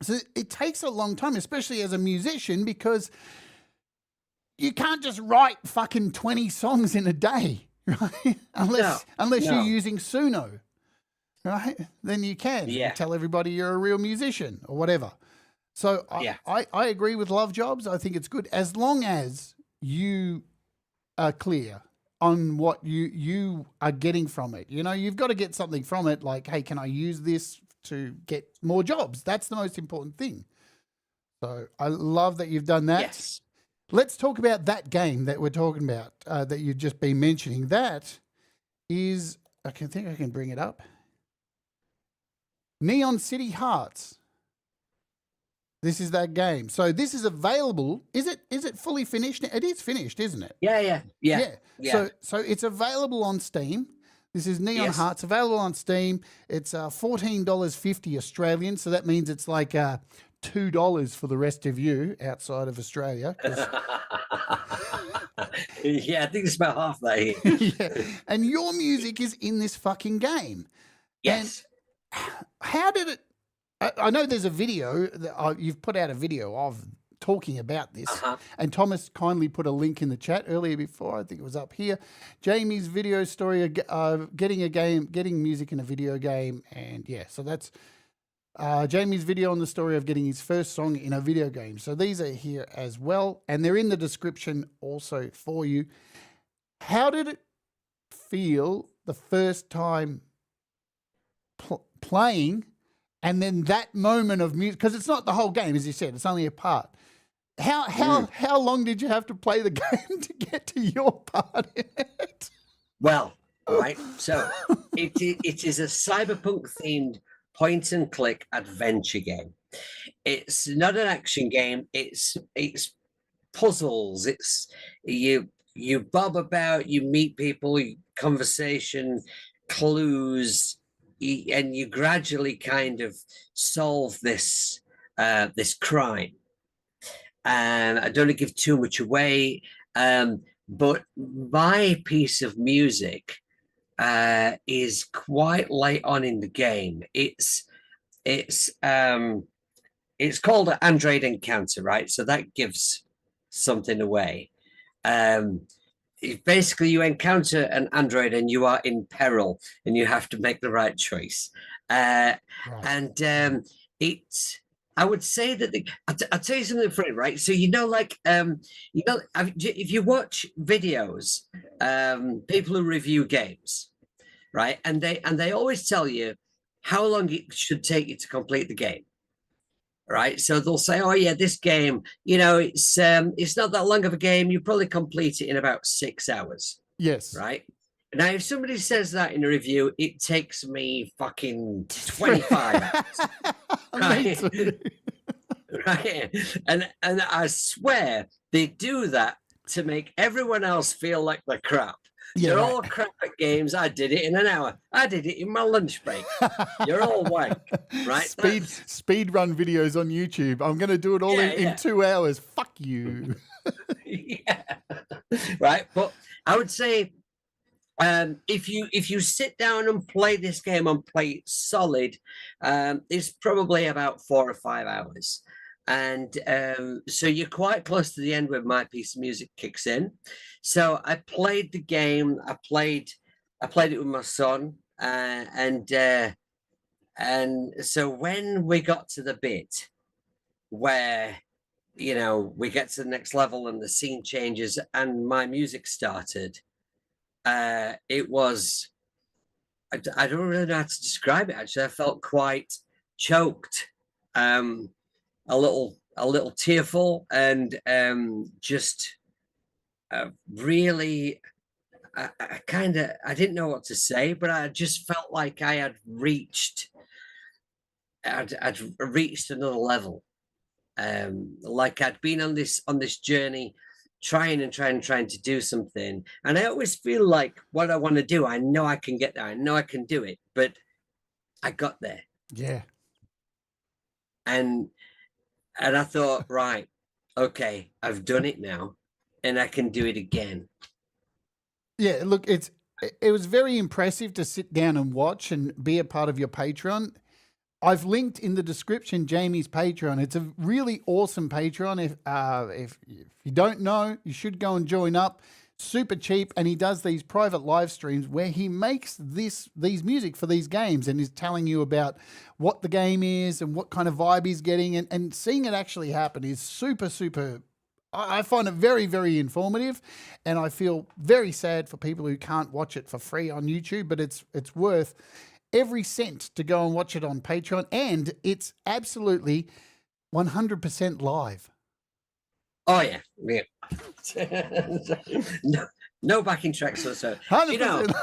So it takes a long time, especially as a musician, because you can't just write fucking 20 songs in a day, right? Unless you're using Suno, right? Then you can. Yeah. You tell everybody you're a real musician or whatever. So I agree with Love Jobs. I think it's good as long as you are clear on what you are getting from it. You know, you've got to get something from it, like, hey, can I use this to get more jobs? That's the most important thing. So I love that you've done that. Yes. Let's talk about that game that we're talking about, that you've just been mentioning. That is, I think I can bring it up. Neon City Hearts. This is that game. So this is available. Is it fully finished? It is finished, isn't it? Yeah. So it's available on Steam. This is Neon Hearts, available on Steam. It's $14.50 Australian. So that means it's like $2 for the rest of you outside of Australia. Yeah, I think it's about half that here. Yeah. And your music is in this fucking game. Yes. And how did it? I know there's a video that you've put out a video of talking about this, and Thomas kindly put a link in the chat earlier before. I think it was up here. Jamie's video story of getting music in a video game, and yeah, so that's Jamie's video on the story of getting his first song in a video game. So these are here as well, and they're in the description also for you. How did it feel the first time playing? And then that moment of music, because it's not the whole game, as you said, it's only a part. How long did you have to play the game to get to your part in it? Well, all right. So it is a cyberpunk themed point and click adventure game. It's not an action game. It's puzzles. It's you bob about, you meet people, conversation, clues. And you gradually kind of solve this crime. And I don't want to give too much away, but my piece of music is quite late on in the game. It's called an Android Encounter, right? So that gives something away. Basically, you encounter an android and you are in peril and you have to make the right choice. Right. And it's, I would say that I'll tell you something funny, right? So, like, if you watch videos, people who review games, right? And they always tell you how long it should take you to complete the game. Right, so they'll say, "Oh yeah, this game, it's not that long of a game. You probably complete it in about 6 hours." Yes. Right. Now, if somebody says that in a review, it takes me fucking 25 hours. Right. Right. And I swear they do that to make everyone else feel like they're crap. Yeah, they're all crap at games. I did it in an hour. I did it in my lunch break. You're all wank, right? Speed run videos on YouTube. I'm going to do it all in 2 hours. Fuck you. Yeah, right. But I would say, if you sit down and play this game and play it solid, it's probably about 4 or 5 hours. And so you're quite close to the end where my piece of music kicks in. So I played the game. I played it with my son, and so when we got to the bit where we get to the next level and the scene changes and my music started, it was, I don't really know how to describe it. Actually, I felt quite choked. A little tearful, and just really, I didn't know what to say, but I just felt like I had reached another level, like I'd been on this journey trying to do something. And I always feel like what I want to do, I know I can get there. I know I can do it, but I got there. Yeah. And I thought, right, okay, I've done it now and I can do it again. Yeah, look, it was very impressive to sit down and watch and be a part of your Patreon. I've linked in the description Jamie's Patreon. It's a really awesome Patreon. If you don't know, you should go and join up. Super cheap, and he does these private live streams where he makes these music for these games and is telling you about what the game is and what kind of vibe he's getting, and seeing it actually happen is super, super. I find it very, very informative, and I feel very sad for people who can't watch it for free on YouTube, but it's worth every cent to go and watch it on Patreon, and it's absolutely 100% live. Oh yeah. no backing tracks whatsoever. 100%.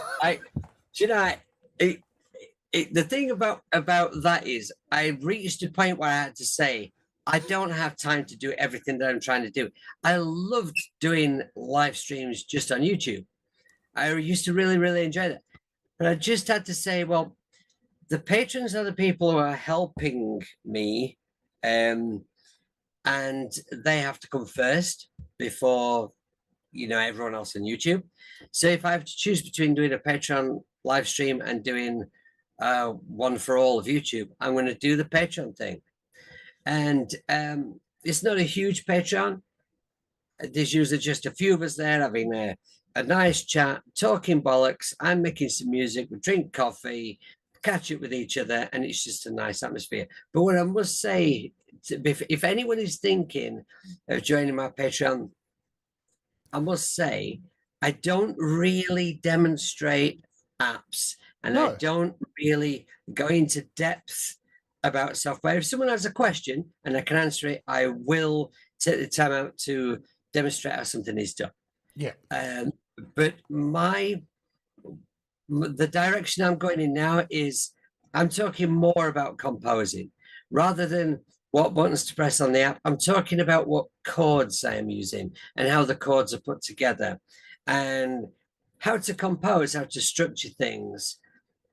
The thing about that is I reached a point where I had to say, I don't have time to do everything that I'm trying to do. I loved doing live streams just on YouTube. I used to really, really enjoy that. But I just had to say, well, the patrons are the people who are helping me, and they have to come first before, everyone else on YouTube. So if I have to choose between doing a Patreon live stream and doing one for all of YouTube, I'm going to do the Patreon thing. And it's not a huge Patreon. There's usually just a few of us there having a nice chat, talking bollocks. I'm making some music, we drink coffee, catch up with each other, and it's just a nice atmosphere. But what I must say, if anyone is thinking of joining my Patreon, I must say, I don't really demonstrate apps, and No. I don't really go into depth about software. If someone has a question and I can answer it, I will take the time out to demonstrate how something is done. Yeah. But the direction I'm going in now is I'm talking more about composing rather than what buttons to press on the app. I'm talking about what chords I am using and how the chords are put together and how to compose, how to structure things,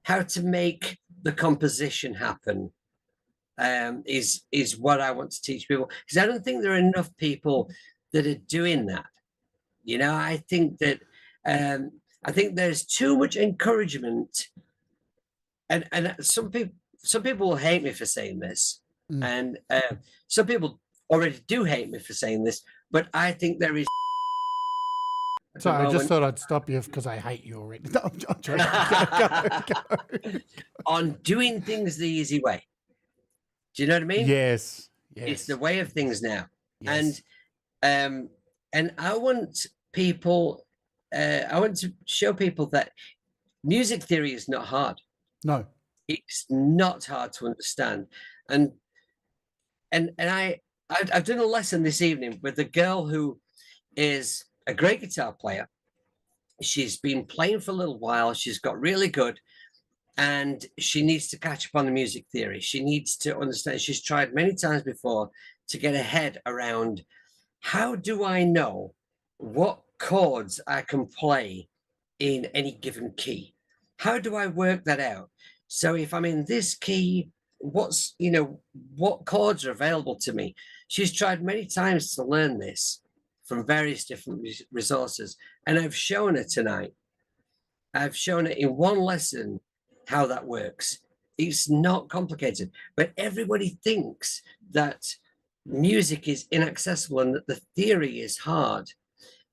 how to make the composition happen. Is what I want to teach people, because I don't think there are enough people that are doing that. I think that there's too much encouragement, and some people will hate me for saying this, and some people already do hate me for saying this, but I think there is. Sorry, I just thought I'd stop you because I hate you already. No, I'm joking. Go. On doing things the easy way. Do you know what I mean? Yes. It's the way of things now. Yes. And I want people, I want to show people that music theory is not hard. No. It's not hard to understand. And I've done a lesson this evening with a girl who is a great guitar player. She's been playing for a little while. She's got really good. And she needs to catch up on the music theory. She needs to understand. She's tried many times before to get her head around, how do I know what chords I can play in any given key? How do I work that out? So if I'm in this key, what chords are available to me? She's tried many times to learn this from various different resources. And I've shown her tonight. I've shown her in one lesson how that works. It's not complicated, but everybody thinks that music is inaccessible and that the theory is hard.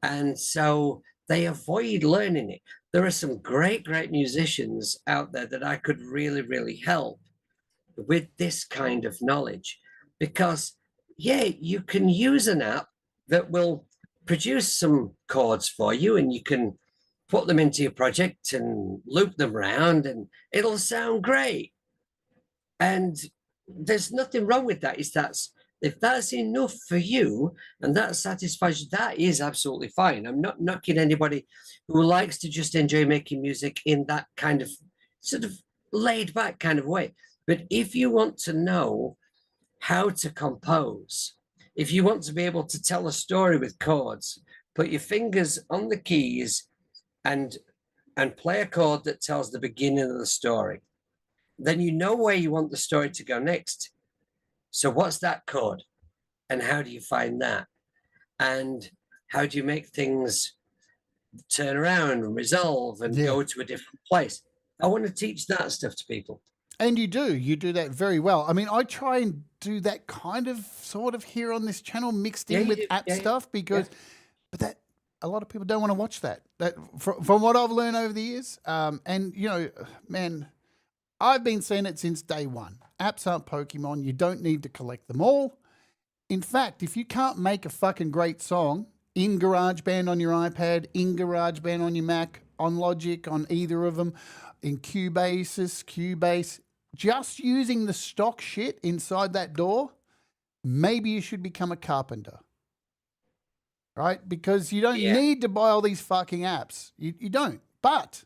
And so they avoid learning it. There are some great musicians out there that I could really, really help with this kind of knowledge, because you can use an app that will produce some chords for you, and you can put them into your project and loop them around and it'll sound great. And there's nothing wrong with that. If that's enough for you and that satisfies you, that is absolutely fine. I'm not knocking anybody who likes to just enjoy making music in that kind of sort of laid back kind of way. But if you want to know how to compose, if you want to be able to tell a story with chords, put your fingers on the keys and play a chord that tells the beginning of the story. Then you know where you want the story to go next. So what's that chord? And how do you find that? And how do you make things turn around and resolve and go to a different place? I want to teach that stuff to people. And you do that very well. I mean, I try and do that kind of sort of here on this channel, mixed in with app stuff, because, but that a lot of people don't want to watch that. That from what I've learned over the years, and you know, man, I've been saying it since day one. Apps aren't Pokemon. You don't need to collect them all. In fact, if you can't make a fucking great song in GarageBand on your iPad, in GarageBand on your Mac, on Logic, on either of them, in Cubase, just using the stock shit inside that door, maybe you should become a carpenter. Right? Because you don't need to buy all these fucking apps. You don't. But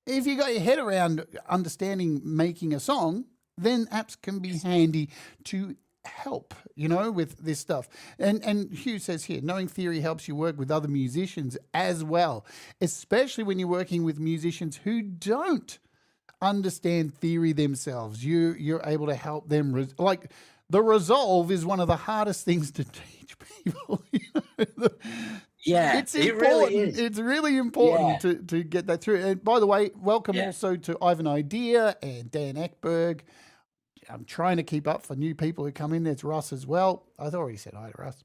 if you got your head around understanding making a song, then apps can be handy to help, you know, with this stuff. And Hugh says here, knowing theory helps you work with other musicians as well, especially when you're working with musicians who don't understand theory themselves. You're able to help them. Like the resolve is one of the hardest things to teach people. You know? It's important. It really is. It's really important to get that through. And by the way, welcome also to Ivan Idea and Dan Ekberg. I'm trying to keep up for new people who come in. There's Russ as well. I've already said hi to Russ.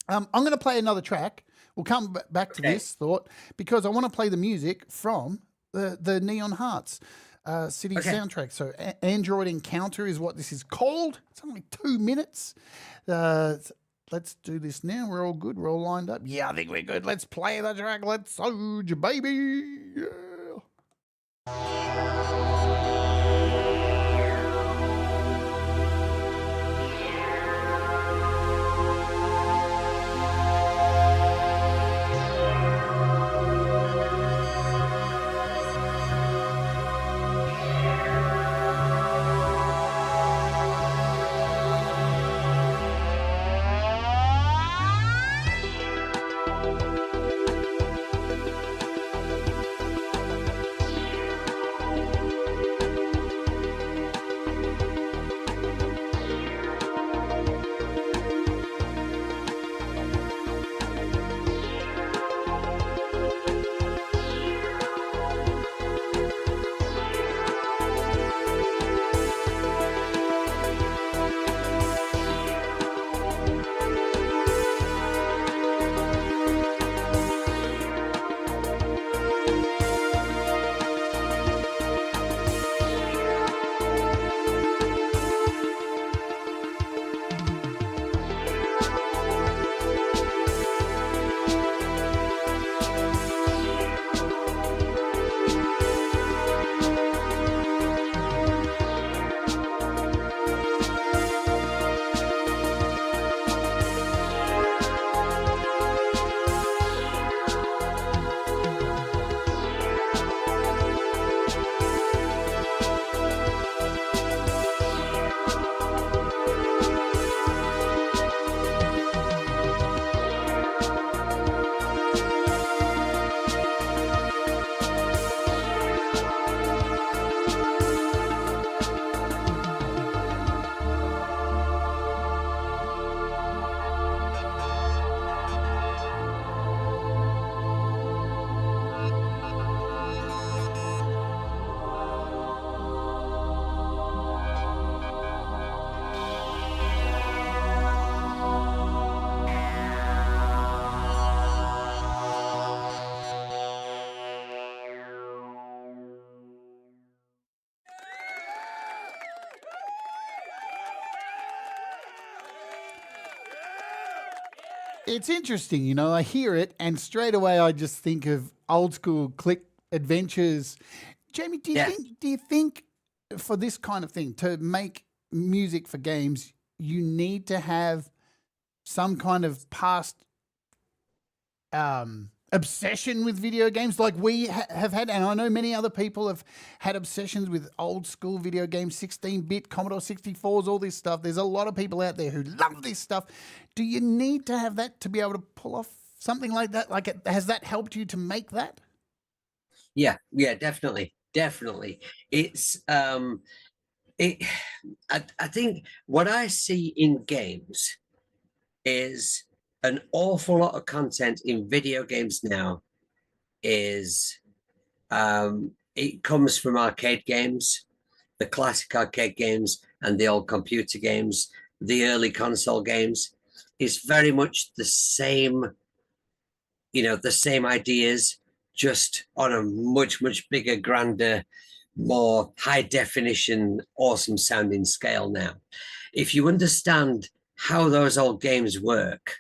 I'm going to play another track. We'll come back to this thought because I want to play the music from the Neon Hearts City soundtrack. So Android Encounter is what this is called. It's only 2 minutes. Let's do this now. We're all good. We're all lined up. Yeah, I think we're good. Let's play the track. Let's soldier, baby. It's interesting, you know, I hear it and straight away I just think of old school click adventures. Jamie, do you think for this kind of thing, to make music for games, you need to have some kind of past obsession with video games like we have had, and I know many other people have had obsessions with old school video games, 16-bit, Commodore 64s, all this stuff. There's a lot of people out there who love this stuff. Do you need to have that to be able to pull off something like that? Like, has that helped you to make that? Yeah, definitely. It's it I think what I see in games is an awful lot of content in video games now is it comes from arcade games, the classic arcade games and the old computer games, the early console games. It's very much the same, the same ideas, just on a much, much bigger, grander, more high definition, awesome sounding scale now. If you understand how those old games work,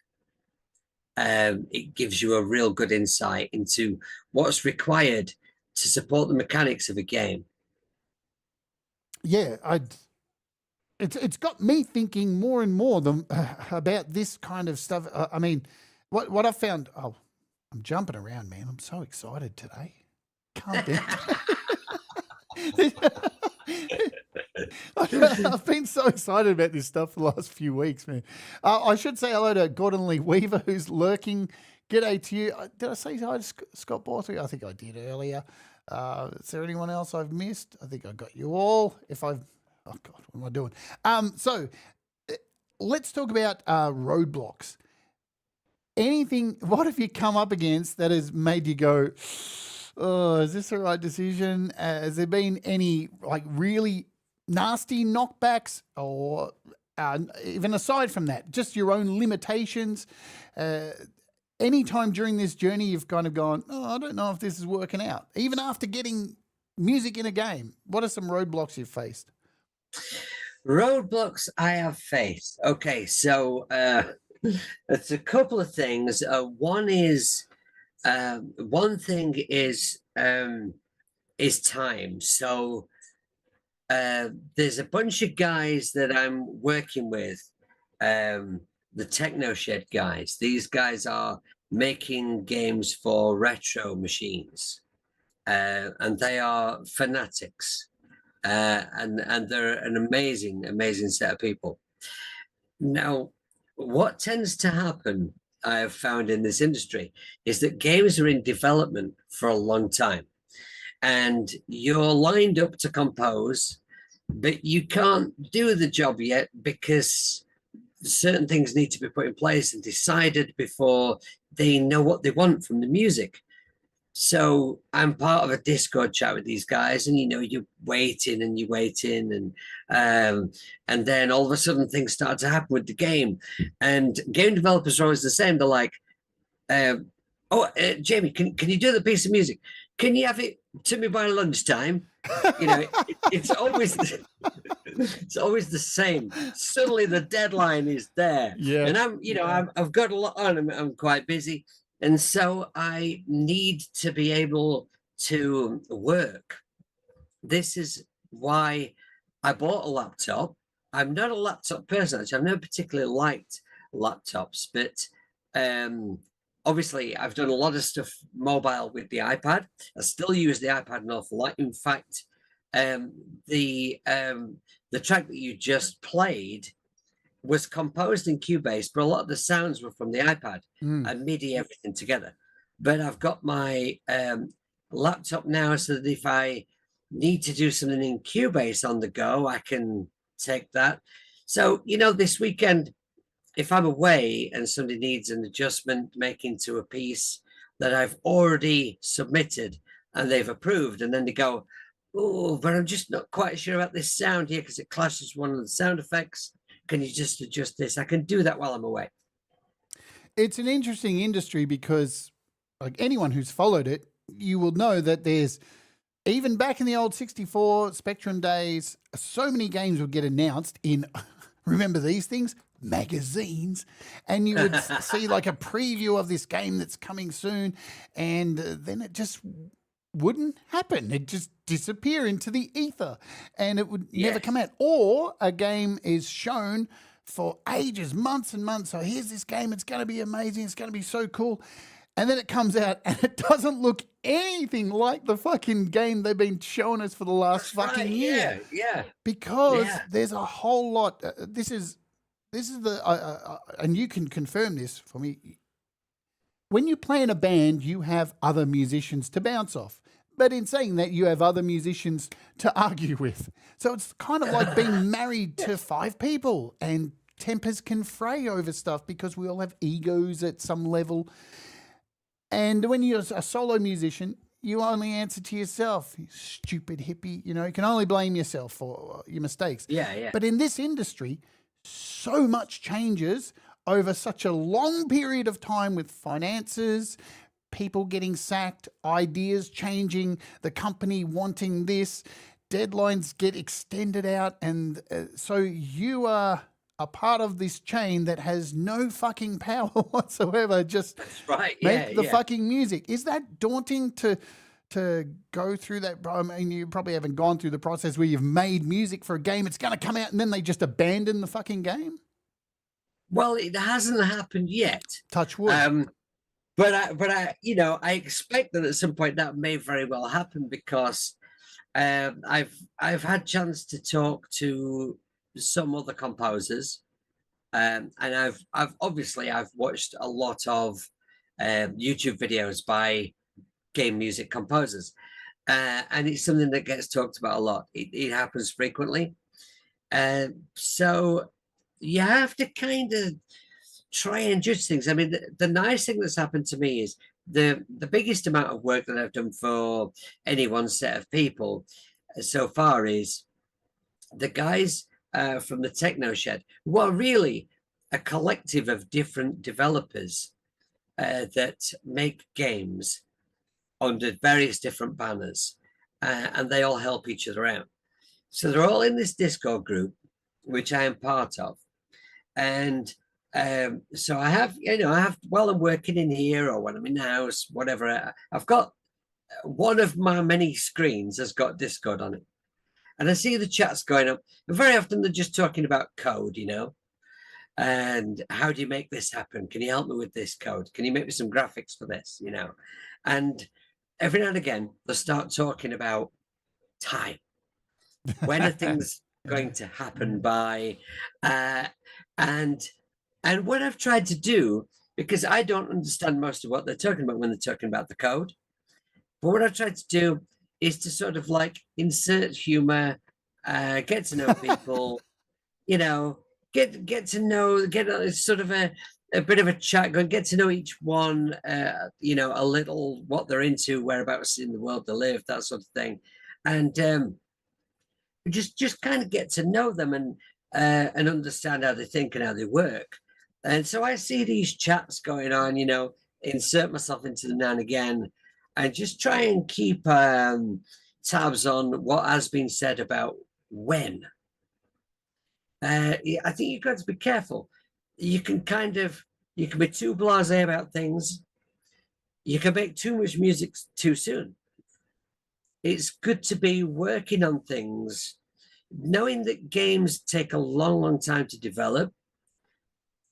it gives you a real good insight into what's required to support the mechanics of a game. Yeah, it's got me thinking more and more about this kind of stuff. I mean, what I found. Oh, I'm jumping around, man. I'm so excited today. Calm down. I've been so excited about this stuff for the last few weeks, man. I should say hello to Gordon Lee Weaver, who's lurking. G'day to you. Did I say hi to Scott Borthwick? I think I did earlier. Is there anyone else I've missed? I think I got you all. Oh God, what am I doing? So let's talk about roadblocks. What have you come up against that has made you go, oh, is this the right decision? Has there been any like really nasty knockbacks, or even aside from that, just your own limitations? Any time during this journey you've kind of gone, oh, I don't know if this is working out, even after getting music in a game? What are some roadblocks you've faced? Roadblocks I have faced. Okay, so it's a couple of things. One thing is time. So there's a bunch of guys that I'm working with, the Techno Shed guys. These guys are making games for retro machines, and they are fanatics, and they're an amazing set of people. Now, what tends to happen, I have found in this industry, is that games are in development for a long time, and you're lined up to compose, but you can't do the job yet because certain things need to be put in place and decided before they know what they want from the music. So I'm part of a Discord chat with these guys, and you're waiting and then all of a sudden things start to happen with the game. And game developers are always the same. They're like, Jamie, can you do the piece of music? Can you have it to me by lunchtime? It's always the same. Suddenly the deadline is there. Yeah. And I've got a lot on. I'm quite busy. And so I need to be able to work. This is why I bought a laptop. I'm not a laptop person, actually. I've never particularly liked laptops, but obviously I've done a lot of stuff mobile with the iPad. I still use the iPad an awful lot. In fact, the track that you just played was composed in Cubase, but a lot of the sounds were from the iPad. I MIDI everything together. But I've got my laptop now, so that if I need to do something in Cubase on the go, I can take that. So, this weekend, if I'm away and somebody needs an adjustment making to a piece that I've already submitted and they've approved, and then they go, oh, but I'm just not quite sure about this sound here because it clashes with one of the sound effects. Can you just adjust this? I can do that while I'm away. It's an interesting industry because, like, anyone who's followed it, you will know that there's, even back in the old 64 Spectrum days, so many games would get announced in, remember these things? Magazines. And you would see like a preview of this game that's coming soon, and then it just wouldn't happen. It'd just disappear into the ether and it would never come out. Or a game is shown for ages, months and months. So here's this game. It's going to be amazing. It's going to be so cool. And then it comes out and it doesn't look anything like the fucking game they've been showing us for the last year. Yeah. Because there's a whole lot. This is the, and you can confirm this for me. when you play in a band, you have other musicians to bounce off. But in saying that, you have other musicians to argue with. So it's kind of like being married to 5 people, and tempers can fray over stuff because we all have egos at some level. And when you're a solo musician, you only answer to yourself, you stupid hippie. You know, you can only blame yourself for your mistakes. Yeah. But in this industry, so much changes over such a long period of time, with finances, people getting sacked, ideas changing, the company wanting this, deadlines get extended out. And so you are a part of this chain that has no fucking power whatsoever. Just That's right. make the fucking music. Is that daunting to go through that? I mean, you probably haven't gone through the process where you've made music for a game, it's going to come out, and then they just abandon the fucking game. Well, it hasn't happened yet. Touch wood. But I, you know, I expect that at some point that may very well happen, because I've had chance to talk to some other composers, and I've obviously watched a lot of YouTube videos by game music composers, and it's something that gets talked about a lot. It happens frequently, so you have to kind of try and judge things. I mean, the nice thing that's happened to me is the biggest amount of work that I've done for any one set of people so far is the guys from the Techno Shed, who are really a collective of different developers that make games under various different banners, and they all help each other out. So they're all in this Discord group, which I am part of. And so I have, while I'm working in here or when I'm in the house, whatever, I've got one of my many screens has got Discord on it. And I see the chats going up. And very often they're just talking about code, and how do you make this happen? Can you help me with this code? Can you make me some graphics for this, And every now and again, they'll start talking about time. When are things going to happen by? And what I've tried to do, because I don't understand most of what they're talking about when they're talking about the code, but what I've tried to do is to sort of like insert humor, get to know people, get to know, get sort of a bit of a chat going, get to know each one, a little what they're into, whereabouts in the world they live, that sort of thing. And just kind of get to know them and understand how they think and how they work. And so I see these chats going on, insert myself into them now and again, and just try and keep tabs on what has been said about when. I think you've got to be careful. You can be too blasé about things. You can make too much music too soon. It's good to be working on things, knowing that games take a long, long time to develop.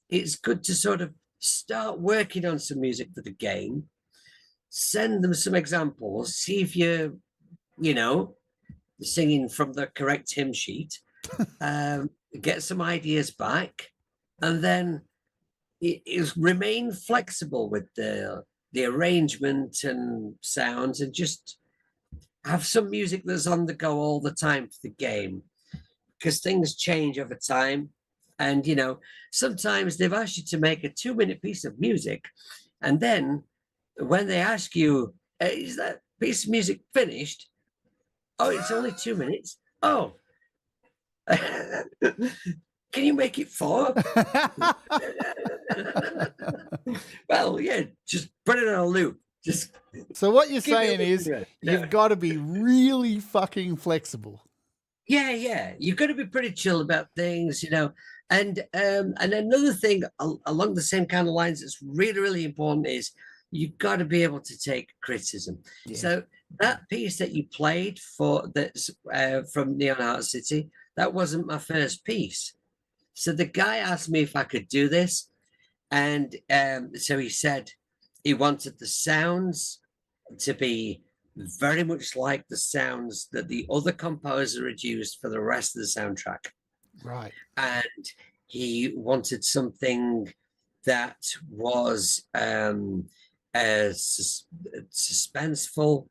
It's good to sort of start working on some music for the game, send them some examples, see if you're, singing from the correct hymn sheet, get some ideas back, and then remain flexible with the arrangement and sounds, and just have some music that's on the go all the time for the game, because things change over time. And, sometimes they've asked you to make a 2-minute piece of music. And then when they ask you, is that piece of music finished? Oh, it's only 2 minutes. Oh, can you make it 4? Well, yeah, just put it on a loop. So what you're saying is you've got to be really fucking flexible. Yeah. You've got to be pretty chill about things, And another thing along the same kind of lines that's really, really important is you've got to be able to take criticism. Yeah. So that piece that you played that's from Neon Heart City, that wasn't my first piece. So the guy asked me if I could do this. And so he said he wanted the sounds to be very much like the sounds that the other composer had used for the rest of the soundtrack. Right. And he wanted something that was suspenseful,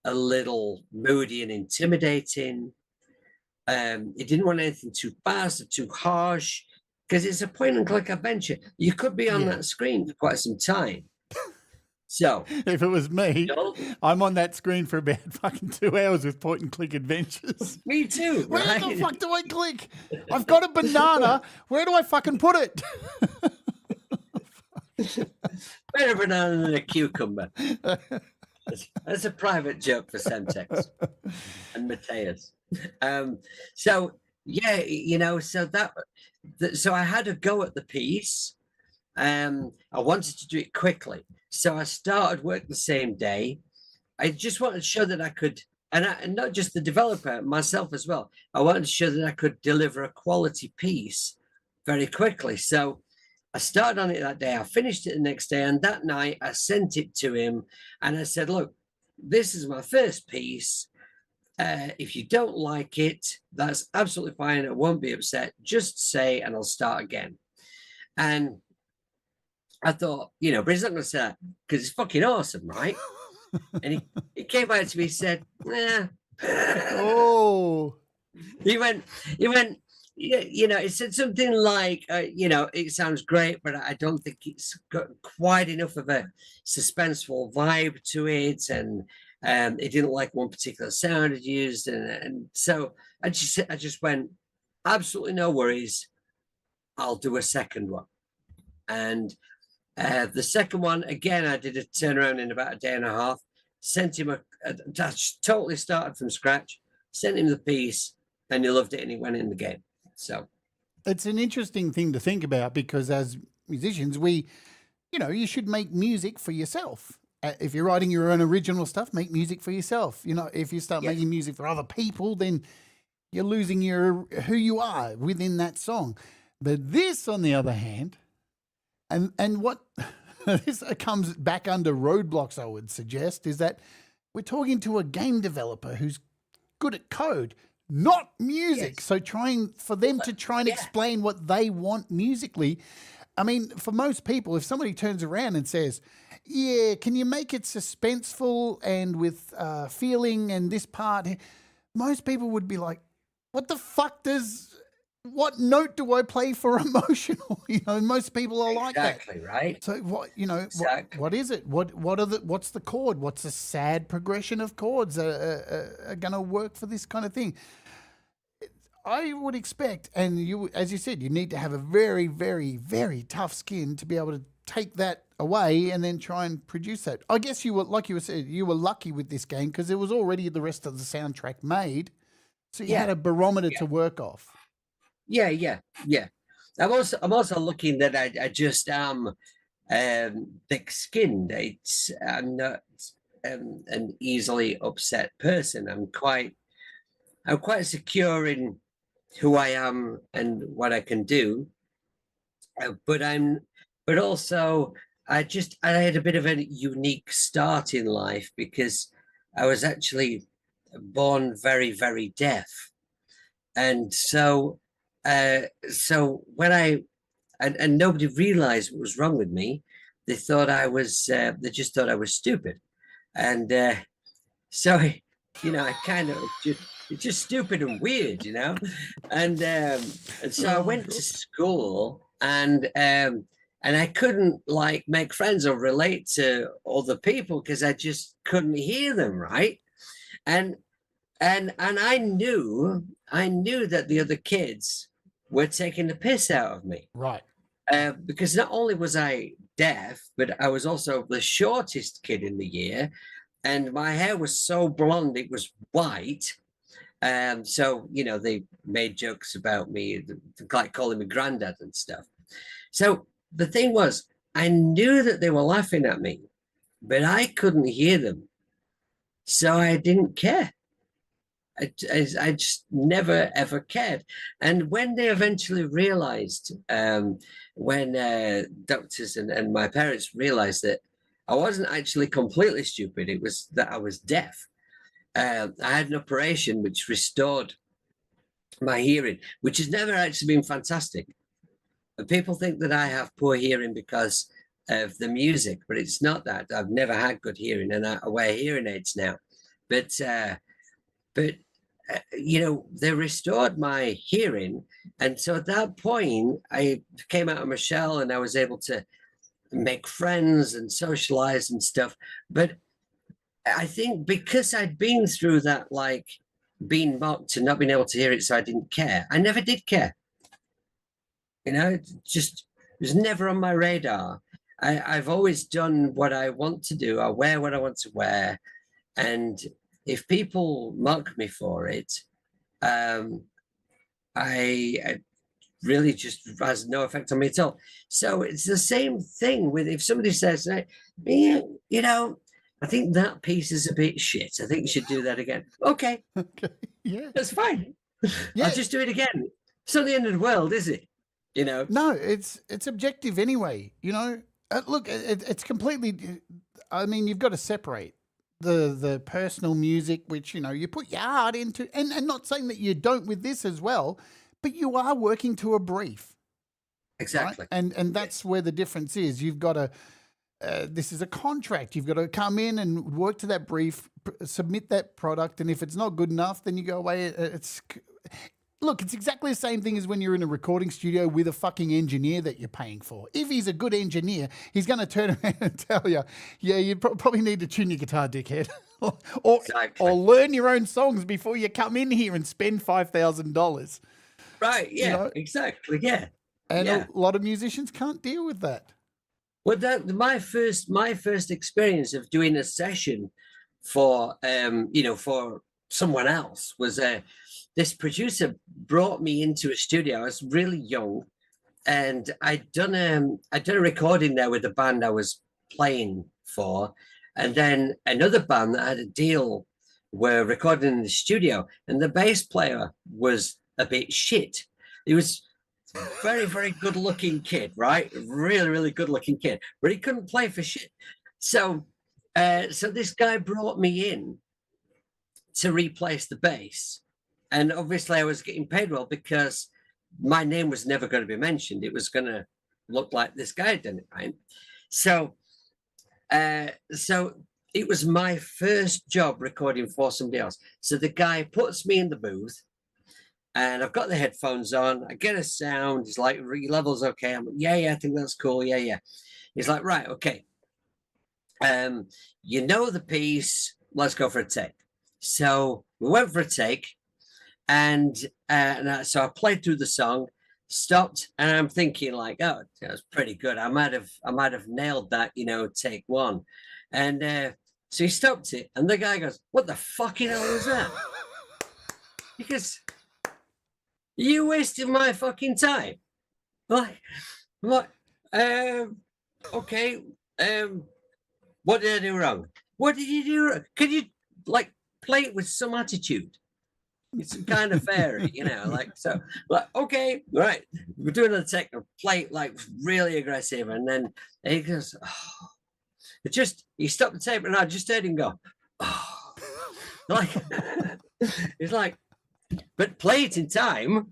a little moody and intimidating. It didn't want anything too fast or too harsh, because it's a point and click adventure. You could be on that screen for quite some time. So if it was me, don't, I'm on that screen for about fucking 2 hours with point and click adventures. me too. Where right? the fuck do I click? I've got a banana. Where do I fucking put it? Better banana than a cucumber. That's a private joke for Semtex and Mateus. So yeah, you know, so so I had a go at the piece. I wanted to do it quickly, so I started work the same day. I just wanted to show that I could, and not just the developer, myself as well. I wanted to show that I could deliver a quality piece very quickly. So I started on it that day. I finished it the next day, and that night I sent it to him, and I said, "Look, this is my first piece. If you don't like it, that's absolutely fine. I won't be upset. Just say, and I'll start again." And I thought, you know, but he's not going to say that because it's fucking awesome, right? And he came back to me and said, "Yeah." Oh. He went, yeah, you know, it said something like, you know, it sounds great, but I don't think it's got quite enough of a suspenseful vibe to it. And it didn't like one particular sound it used. And so I just went, absolutely no worries. I'll do a second one. And the second one, again, I did a turnaround in about a day and a half, sent him totally started from scratch, sent him the piece, and he loved it and he went in the game. So it's an interesting thing to think about, because as musicians, you know, you should make music for yourself. If you're writing your own original stuff, make music for yourself. You know, if you start making music for other people, then you're losing who you are within that song. But this, on the other hand, and what this comes back under roadblocks, I would suggest, is that we're talking to a game developer who's good at code, not music. Yes. So trying to explain what they want musically. I mean, for most people, if somebody turns around and says, "Yeah, can you make it suspenseful and with feeling and this part?" Most people would be like, "What the fuck what note do I play for emotional?" You know, most people are like that. Exactly, right. So what, you know, what is it? What's the chord? What's the sad progression of chords are going to work for this kind of thing? I would expect, and you, as you said, you need to have a very, very, very tough skin to be able to take that away and then try and produce that. I guess you were, like you said, you were lucky with this game because there was already the rest of the soundtrack made, so you had a barometer to work off. Yeah. I'm also looking that I just am thick-skinned. I'm not an easily upset person. I'm quite secure in who I am and what I can do. But also I had a bit of a unique start in life because I was actually born very, very deaf, and so when and nobody realized what was wrong with me. They thought they just thought I was stupid, and so you know, I kind of it's just stupid and weird, you know. And so I went to school, and I couldn't like make friends or relate to other people because I just couldn't hear them right. And I knew that the other kids were taking the piss out of me, right? Because not only was I deaf, but I was also the shortest kid in the year, and my hair was so blonde it was white. So you know, they made jokes about me, like calling me granddad and stuff. So the thing was, I knew that they were laughing at me, but I couldn't hear them, so I didn't care. I just never ever cared. And when they eventually realized, when doctors and my parents realized that I wasn't actually completely stupid, it was that I was deaf. I had an operation which restored my hearing, which has never actually been fantastic. people think that I have poor hearing because of the music, but it's not that. I've never had good hearing, and I wear hearing aids now. But you know, they restored my hearing, and so at that point, I came out of my shell, and I was able to make friends and socialize and stuff. But I think because I'd been through that, like being mocked and not being able to hear it, so I didn't care. I never did care. You know, it just was never on my radar. I've always done what I want to do. I wear what I want to wear. And if people mock me for it, I really just has no effect on me at all. So it's the same thing with if somebody says, you know, I think that piece is a bit shit. I think you should do that again. Okay. Okay. Yeah. That's fine. Yeah. I'll just do it again. It's not the end of the world, is it? You know? No, it's objective anyway. You know, look, it's completely. I mean, you've got to separate the personal music, which you know you put your heart into, and not saying that you don't with this as well, but you are working to a brief. Exactly. Right? And that's where the difference is. You've got to. This is a contract. You've got to come in and work to that brief, submit that product, and if it's not good enough, then you go away. Look, it's exactly the same thing as when you're in a recording studio with a fucking engineer that you're paying for. If he's a good engineer, he's going to turn around and tell you, yeah, you probably need to tune your guitar, dickhead. or learn your own songs before you come in here and spend $5,000. Right, yeah, you know? exactly, yeah. And a lot of musicians can't deal with that. Well, my first experience of doing a session for, you know, for someone else was this producer brought me into a studio. I was really young, and I'd done a recording there with the band I was playing for, and then another band that had a deal were recording in the studio, and the bass player was a bit shit. He was very, very good looking kid, right? Really, really good looking kid, but he couldn't play for shit. So this guy brought me in to replace the bass. And obviously I was getting paid well because my name was never going to be mentioned. It was going to look like this guy had done it, right? So it was my first job recording for somebody else. So the guy puts me in the booth, and I've got the headphones on. I get a sound. He's like, your level's okay. I'm like, yeah, I think that's cool. Yeah. He's like, right, okay. You know the piece. Let's go for a take. So we went for a take, and so I played through the song, stopped, and I'm thinking like, oh, that was pretty good. I might have nailed that, you know, take one. And so he stopped it, and the guy goes, "What the fucking hell was that?" Because you wasted my fucking time. Like, okay. What did I do wrong? What did you do wrong? Could you like play it with some attitude? It's kind of fairy, you know, like, so, like, okay, right, we're doing a techno, play it like really aggressive, and then he goes, oh. He stopped the tape, and I just heard him go, oh. Like, it's like, but play it in time.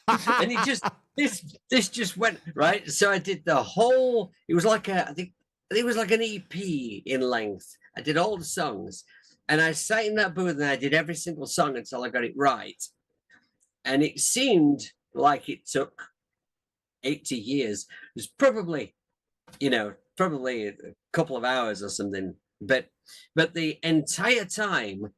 And he just, this just went, right? So I did the whole, it was like I think it was like an EP in length. I did all the songs, and I sat in that booth and I did every single song until I got it right. And it seemed like it took 80 years. It was probably, you know, probably a couple of hours or something. But the entire time,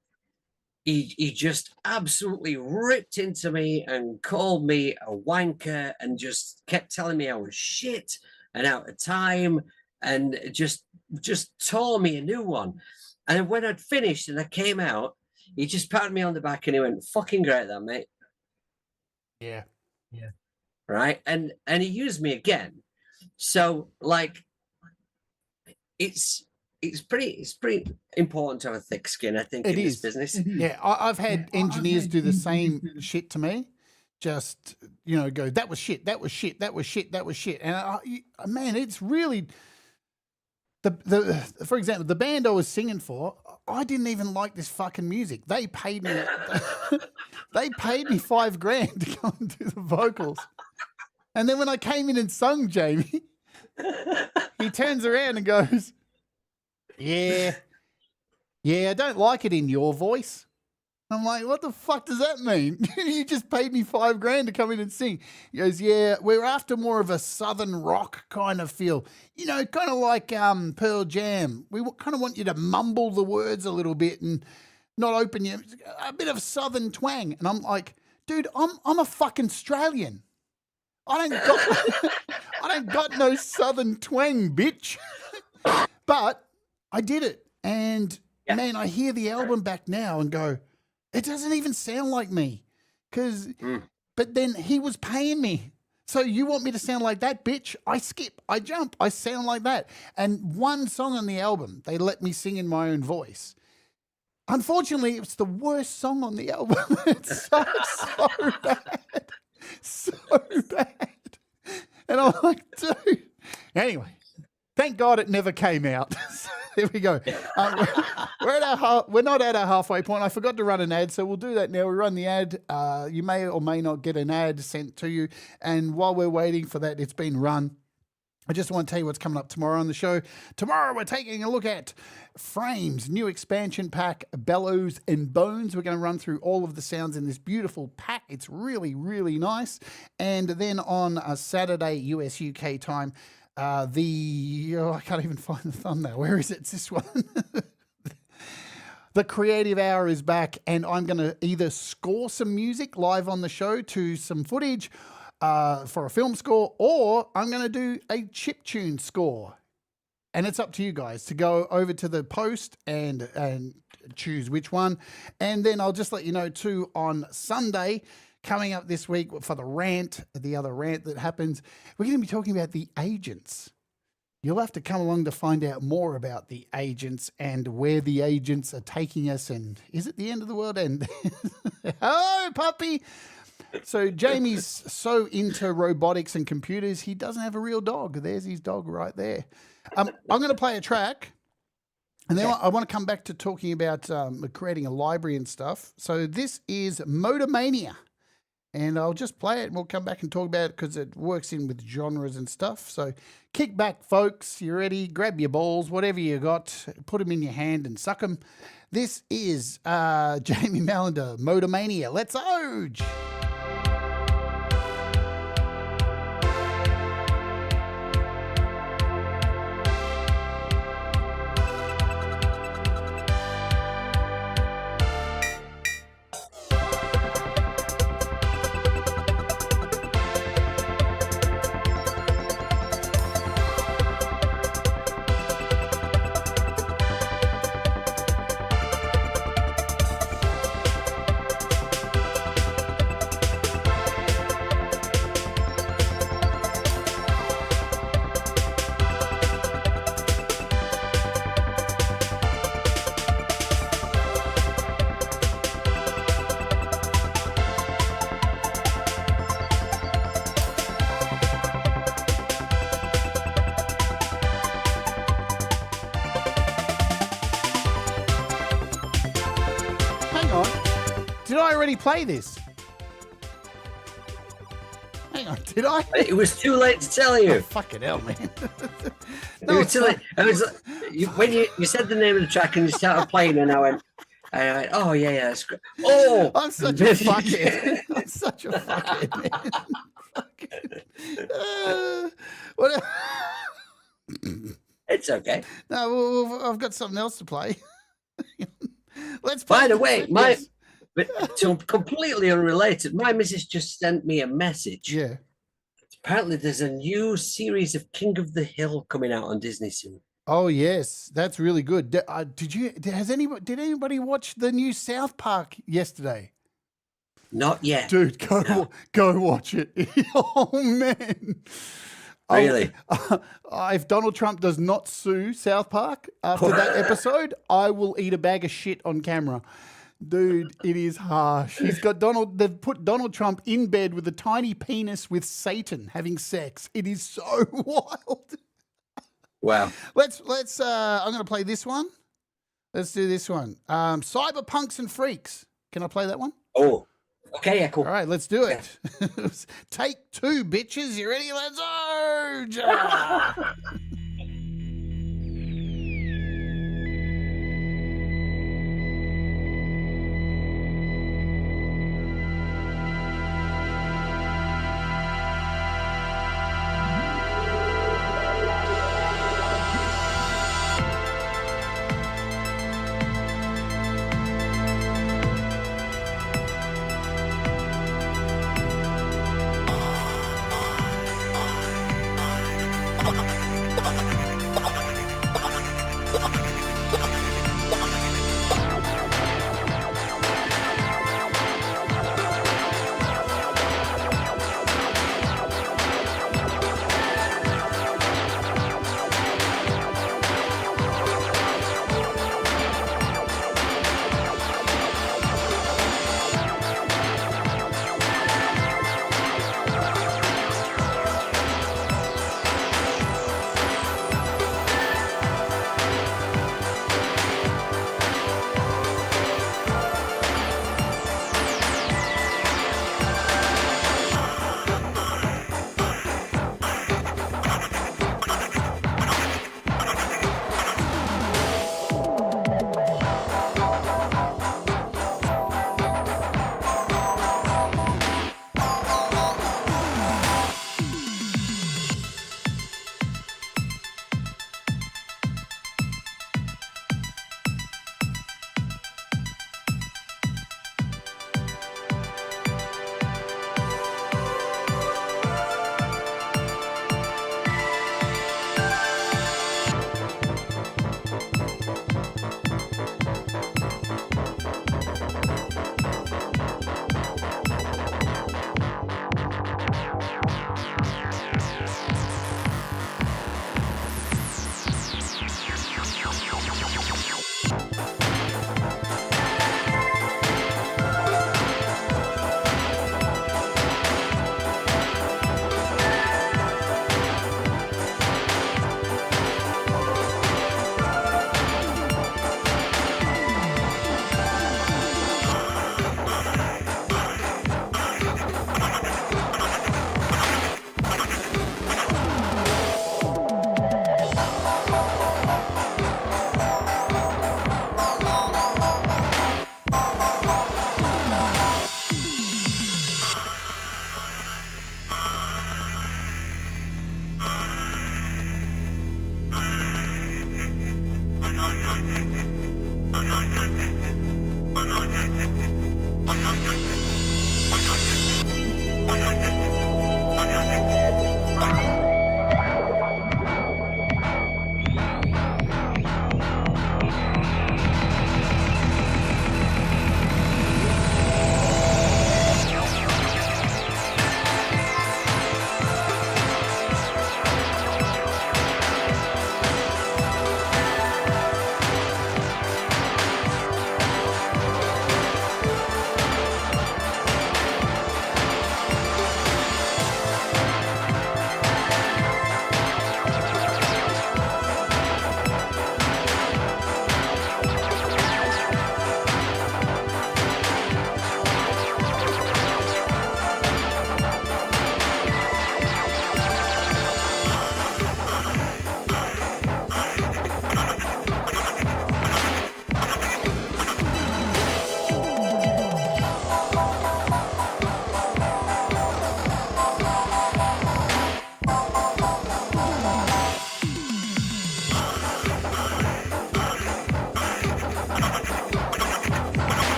he just absolutely ripped into me and called me a wanker and just kept telling me I was shit and out of time, and just tore me a new one. And when I'd finished and I came out, he just patted me on the back and he went, "Fucking great, that mate." Yeah. Right. And he used me again. So like, it's pretty important to have a thick skin, I think, in this business. Yeah, I've had engineers do the same shit to me. Just, you know, go, that was shit, that was shit, that was shit, that was shit. And man, it's really for example, the band I was singing for, I didn't even like this fucking music. They paid me they paid me $5,000 to go and do the vocals. And then when I came in and sung, Jamie, he turns around and goes, yeah, I don't like it in your voice. I'm like, what the fuck does that mean? You just paid me $5,000 to come in and sing. He goes, yeah, we're after more of a southern rock kind of feel. You know, kind of like Pearl Jam. We kind of want you to mumble the words a little bit and not open you. A bit of southern twang. And I'm like, dude, I'm a fucking Australian. I don't got no southern twang, bitch. But I did it. And man, I hear the album back now and go, it doesn't even sound like me. But then he was paying me. So you want me to sound like that, bitch? I skip, I jump, I sound like that. And one song on the album, they let me sing in my own voice. Unfortunately, it's the worst song on the album. It sucks so bad. So bad. And I'm like, dude. Anyway, thank God it never came out. So there we go. We're not at our halfway point. I forgot to run an ad, so we'll do that now. We run the ad. You may or may not get an ad sent to you. And while we're waiting for that, it's been run. I just want to tell you what's coming up tomorrow on the show. Tomorrow we're taking a look at Frames, new expansion pack, Bellows and Bones. We're going to run through all of the sounds in this beautiful pack. It's really, really nice. And then on a Saturday, US UK time, I can't even find the thumbnail. Where is it? It's this one. The Creative Hour is back, and I'm going to either score some music live on the show to some footage for a film score, or I'm going to do a chiptune score. And it's up to you guys to go over to the post and choose which one. And then I'll just let you know too, on Sunday, coming up this week for the rant, the other rant that happens, we're going to be talking about the agents. You'll have to come along to find out more about the agents and where the agents are taking us. And is it the end of the world? And hello, puppy. So Jamie's so into robotics and computers, he doesn't have a real dog. There's his dog right there. I'm going to play a track, and then I want to come back to talking about creating a library and stuff. So this is Motor Mania, and I'll just play it, and we'll come back and talk about it because it works in with genres and stuff. So kick back, folks. You ready? Grab your balls, whatever you got, put them in your hand and suck them. This is Jamie Mallender, Motor Mania. Let's oge! Did I already play this? Hang on, did I? It was too late to tell you. Oh, fucking hell, man. No, it was too late. It was, when you said the name of the track and you started playing, and I went, oh, yeah, that's great. Oh! I'm such a fuckhead. I'm such a fuckhead, man. What? It's okay. No, well, I've got something else to play. Let's play. By the way, but completely unrelated, my missus just sent me a message. Yeah. Apparently, there's a new series of King of the Hill coming out on Disney soon. Oh yes, that's really good. Did anybody watch the new South Park yesterday? Not yet, dude. Go watch it. Oh man. Really? If Donald Trump does not sue South Park after that episode, I will eat a bag of shit on camera. Dude, it is harsh. They've put Donald Trump in bed with a tiny penis with Satan having sex. It is so wild. Wow. Let's I'm going to play this one. Let's do this one. Cyberpunks and Freaks. Can I play that one? Oh, of Okay, yeah, cool. All right, let's do it. Take 2, bitches. You ready? Let's go. Ja.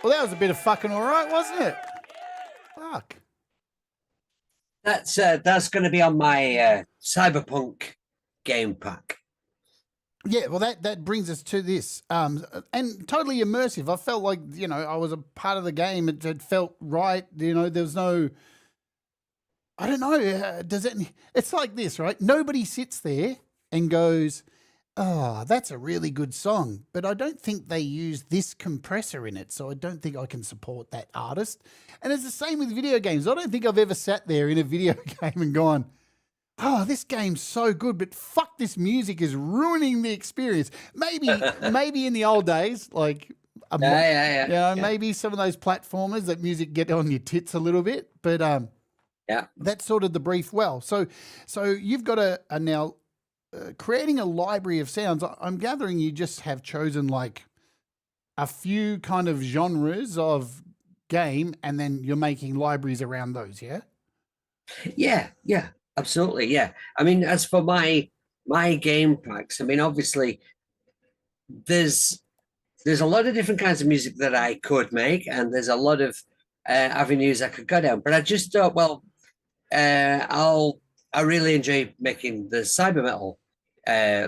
Well, that was a bit of fucking all right, wasn't it? Fuck. That's going to be on my Cyberpunk game pack. Yeah, well, that brings us to this, and totally immersive. I felt like, you know, I was a part of the game. It felt right. You know, there was no, I don't know. Does it? It's like this, right? Nobody sits there and goes, oh, that's a really good song, but I don't think they use this compressor in it, so I don't think I can support that artist. And it's the same with video games. I don't think I've ever sat there in a video game and gone, oh, this game's so good, but fuck, this music is ruining the experience. Maybe in the old days, like, maybe some of those platformers that music get on your tits a little bit, but that's sort of the brief well. So you've got a now creating a library of sounds. I'm gathering you just have chosen like a few kind of genres of game, and then you're making libraries around those. Yeah, absolutely. Yeah. I mean, as for my game packs, I mean, obviously there's a lot of different kinds of music that I could make, and there's a lot of avenues I could go down. But I just thought, well, I really enjoy making the cyber metal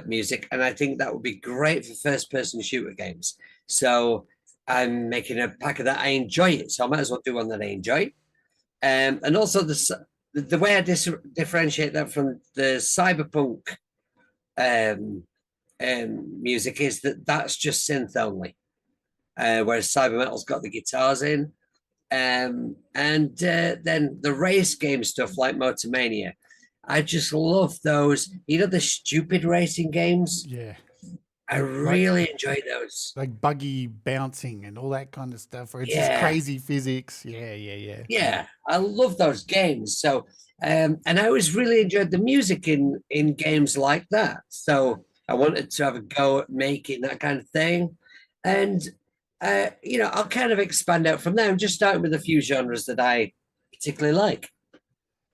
music, and I think that would be great for first-person shooter games. So I'm making a pack of that. I enjoy it, so I might as well do one that I enjoy. And also the way I differentiate that from the cyberpunk music is that's just synth only, whereas cyber metal's got the guitars in. And then the race game stuff like Motormania, I just love those. You know, the stupid racing games? Yeah. I really enjoy those. Like buggy bouncing and all that kind of stuff, where it's just crazy physics. Yeah. I love those games. So, and I always really enjoyed the music in games like that. So I wanted to have a go at making that kind of thing. And I'll kind of expand out from there. I'm just starting with a few genres that I particularly like.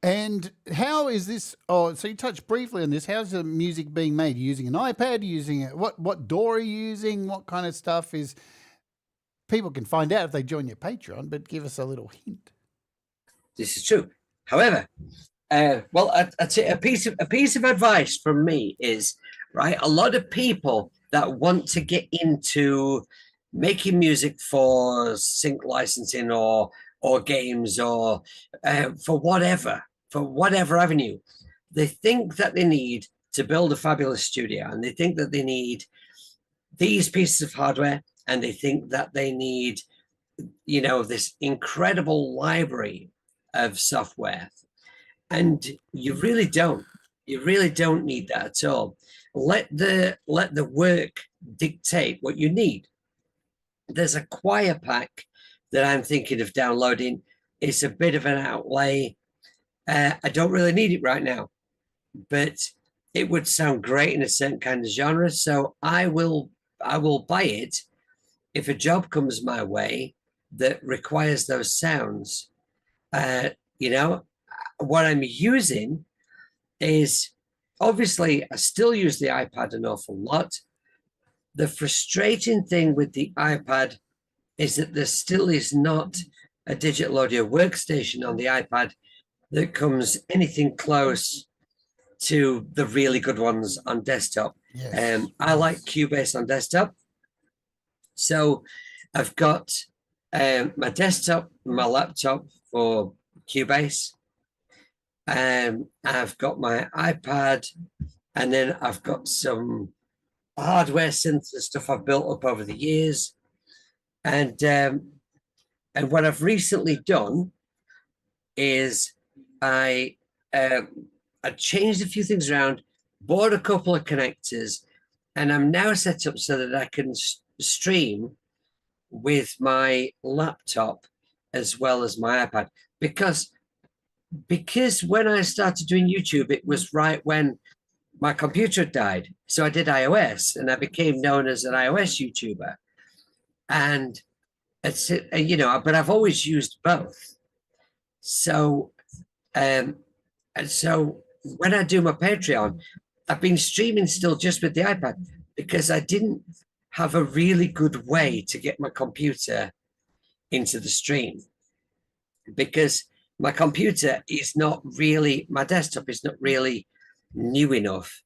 And how is this? Oh, so you touched briefly on this. How's the music being made? Are you using an iPad? Using it? What DAW are you using? What kind of stuff is? People can find out if they join your Patreon, but give us a little hint. This is true. However, a piece of advice from me is, right, a lot of people that want to get into making music for sync licensing or games or for whatever avenue, they think that they need to build a fabulous studio, and they think that they need these pieces of hardware, and they think that they need, this incredible library of software. And you really don't need that at all. Let the work dictate what you need. There's a choir pack that I'm thinking of downloading. It's a bit of an outlay. I don't really need it right now, but it would sound great in a certain kind of genre. So I will buy it if a job comes my way that requires those sounds. What I'm using is, obviously, I still use the iPad an awful lot. The frustrating thing with the iPad is that there still is not a digital audio workstation on the iPad that comes anything close to the really good ones on desktop. Yes. I like Cubase on desktop. So I've got my desktop, my laptop for Cubase. I've got my iPad, and then I've got some hardware synths and stuff I've built up over the years. And what I've recently done is I changed a few things around, bought a couple of connectors, and I'm now set up so that I can stream with my laptop as well as my iPad. Because when I started doing YouTube, it was right when my computer died. So I did iOS, and I became known as an iOS YouTuber. And it's, but I've always used both. So, and so when I do my Patreon, I've been streaming still just with the iPad because I didn't have a really good way to get my computer into the stream, because my computer is not really, my desktop is not really new enough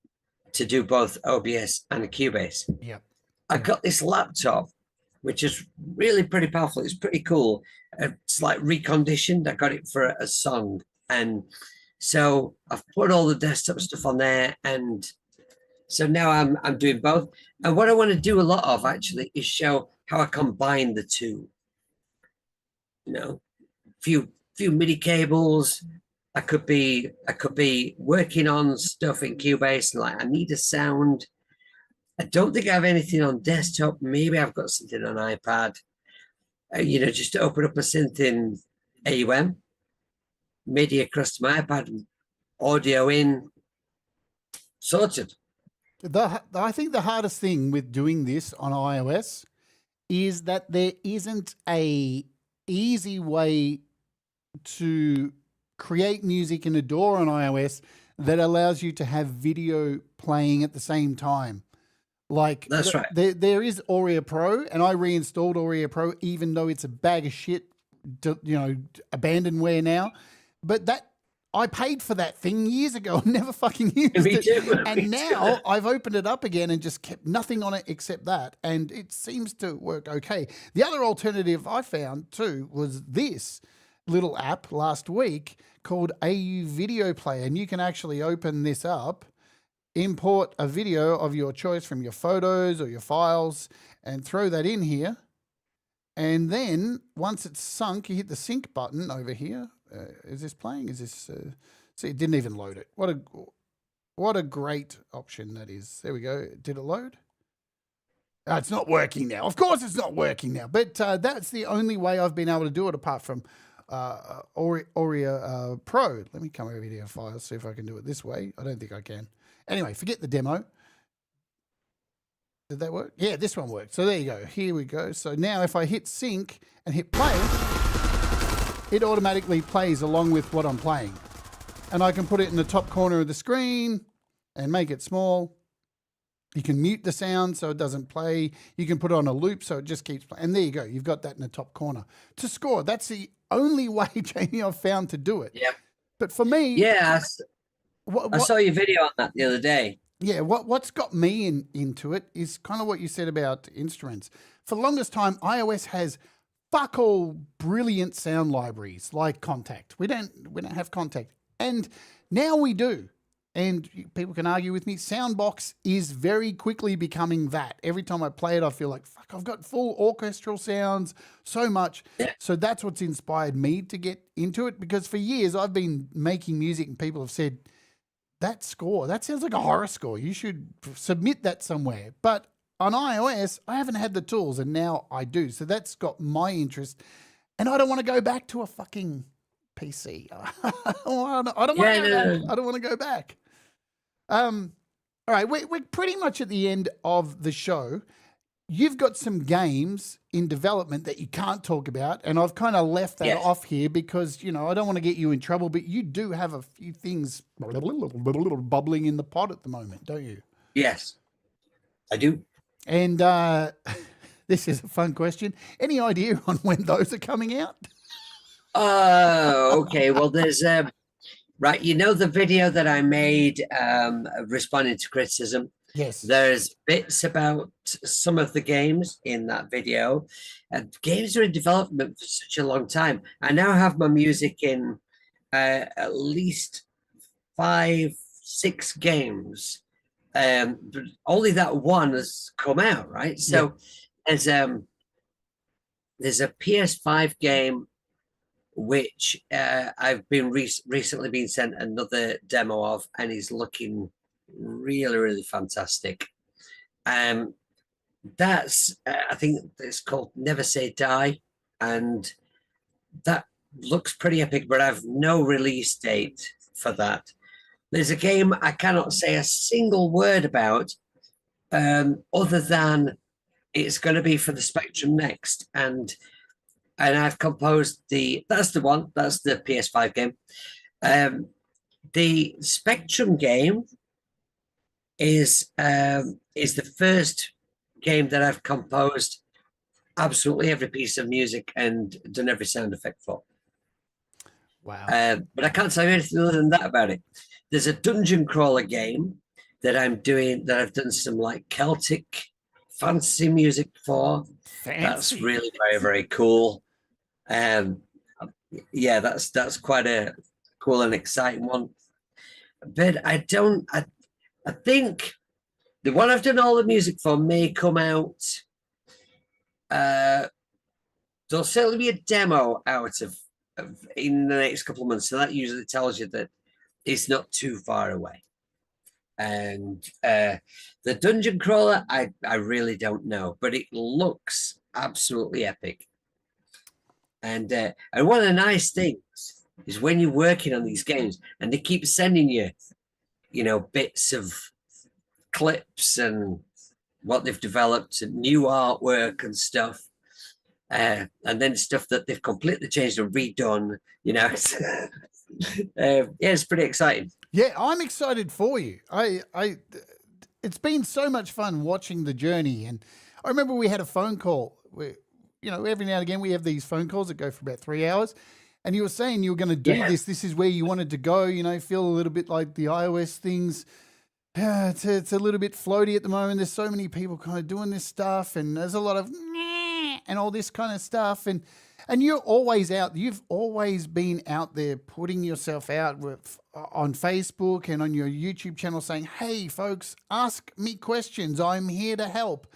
to do both OBS and a Cubase. Yeah. I got this laptop, which is really pretty powerful. It's pretty cool. It's like reconditioned. I got it for a song. And so I've put all the desktop stuff on there, and So now I'm doing both. And what I want to do a lot of actually is show how I combine the two. You know, few MIDI cables. I could be working on stuff in Cubase and like I need a sound. I don't think I have anything on desktop. Maybe I've got something on iPad. Just to open up a synth in AUM, MIDI across to my iPad, audio in, sorted. I think the hardest thing with doing this on iOS is that there isn't a easy way to create music in a DAW on iOS that allows you to have video playing at the same time. Like That's right. There is Audio Pro, and I reinstalled Audio Pro, even though it's a bag of shit, abandonware now. But I paid for that thing years ago and never fucking used it. And now I've opened it up again and just kept nothing on it except that. And it seems to work okay. The other alternative I found too was this little app last week called AU Video Player. And you can actually open this up, import a video of your choice from your photos or your files and throw that in here. And then once it's sunk, you hit the sync button over here. Is this playing? Is this? See, it didn't even load it. What a great option that is. There we go. Did it load? It's not working now. Of course, it's not working now. But that's the only way I've been able to do it, apart from Audio Pro. Let me come over here to files, see if I can do it this way. I don't think I can. Anyway, forget the demo. Did that work? Yeah, this one worked. So there you go. Here we go. So now if I hit sync and hit play, it automatically plays along with what I'm playing. And I can put it in the top corner of the screen and make it small. You can mute the sound so it doesn't play. You can put it on a loop so it just keeps playing. And there you go. You've got that in the top corner. To score, that's the only way, Jamie, I've found to do it. Yeah. But for me... Yeah, I saw your video on that the other day. Yeah, what's got me into it is kind of what you said about instruments. For the longest time, iOS has fuck all brilliant sound libraries like Contact. We don't have Contact. And now we do. And people can argue with me. Soundbox is very quickly becoming that. Every time I play it, I feel like, fuck, I've got full orchestral sounds, so much. Yeah. So that's what's inspired me to get into it, because for years I've been making music and people have said, that sounds like a horror score. You should submit that somewhere. But on iOS, I haven't had the tools, and now I do. So that's got my interest. And I don't want to go back to a fucking PC. I don't want to go back. All right, we're pretty much at the end of the show. You've got some games in development that you can't talk about, and I've kind of left that off here because, I don't want to get you in trouble, but you do have a few things bubbling in the pot at the moment, don't you? Yes, I do. And this is a fun question. Any idea on when those are coming out? Okay. Well, there's right. The video that I made responding to criticism. Yes. There's bits about some of the games in that video. Games are in development for such a long time. I now have my music in at least 5-6 games. But only that one has come out, right? So there's a PS5 game which I've been recently been sent another demo of, and is looking really, really fantastic. That's I think it's called Never Say Die, and that looks pretty epic, but I've no release date for that. There's a game I cannot say a single word about, other than it's going to be for the Spectrum Next, and I've composed that's the one, that's the PS5 game. The Spectrum game is the first game that I've composed absolutely every piece of music and done every sound effect for. Wow. But I can't tell you anything other than that about it. There's a dungeon crawler game that I'm doing, that I've done some like Celtic fantasy music for. Fancy. That's really very, very cool. Yeah, that's quite a cool and exciting one. But I think the one I've done all the music for may come out. There'll certainly be a demo out of in the next couple of months, so that usually tells you that it's not too far away. And the dungeon crawler, I really don't know, but it looks absolutely epic. And one of the nice things is when you're working on these games and they keep sending you, you know, bits of clips and what they've developed and new artwork and stuff. And then stuff that they've completely changed and redone, you know. Yeah, it's pretty exciting. Yeah, I'm excited for you. It's been so much fun watching the journey. And I remember we had a phone call where, you know, every now and again we have these phone calls that go for about 3 hours. And you were saying you were going to do this. This is where you wanted to go, you know, feel a little bit like the iOS things. It's a little bit floaty at the moment. There's so many people kind of doing this stuff, and there's a lot of and all this kind of stuff. And you're always out. You've always been out there putting yourself out on Facebook and on your YouTube channel saying, hey, folks, ask me questions. I'm here to help.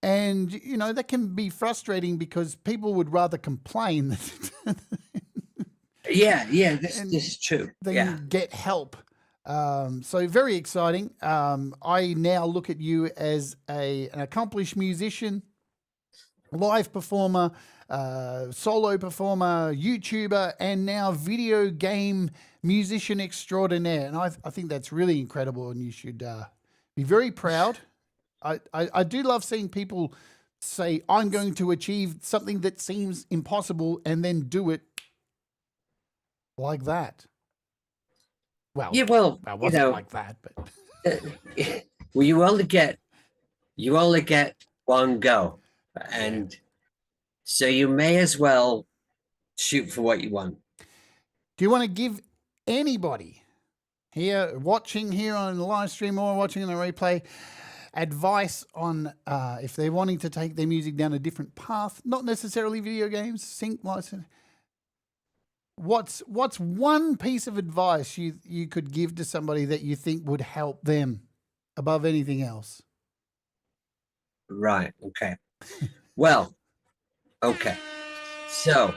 And, you know, that can be frustrating because people would rather complain. This is true. Than get help. So very exciting. I now look at you as an accomplished musician, live performer, solo performer, YouTuber, and now video game musician extraordinaire. And I think that's really incredible, and you should be very proud. I do love seeing people say, I'm going to achieve something that seems impossible and then do it like that. Well, yeah, well, I wasn't like that, but well, you only get one go, and so you may as well shoot for what you want. Do you want to give anybody here watching here on the live stream or watching on the replay advice on if they're wanting to take their music down a different path, not necessarily video games, sync license? What's one piece of advice you could give to somebody that you think would help them above anything else? Right. Okay. Well, okay. So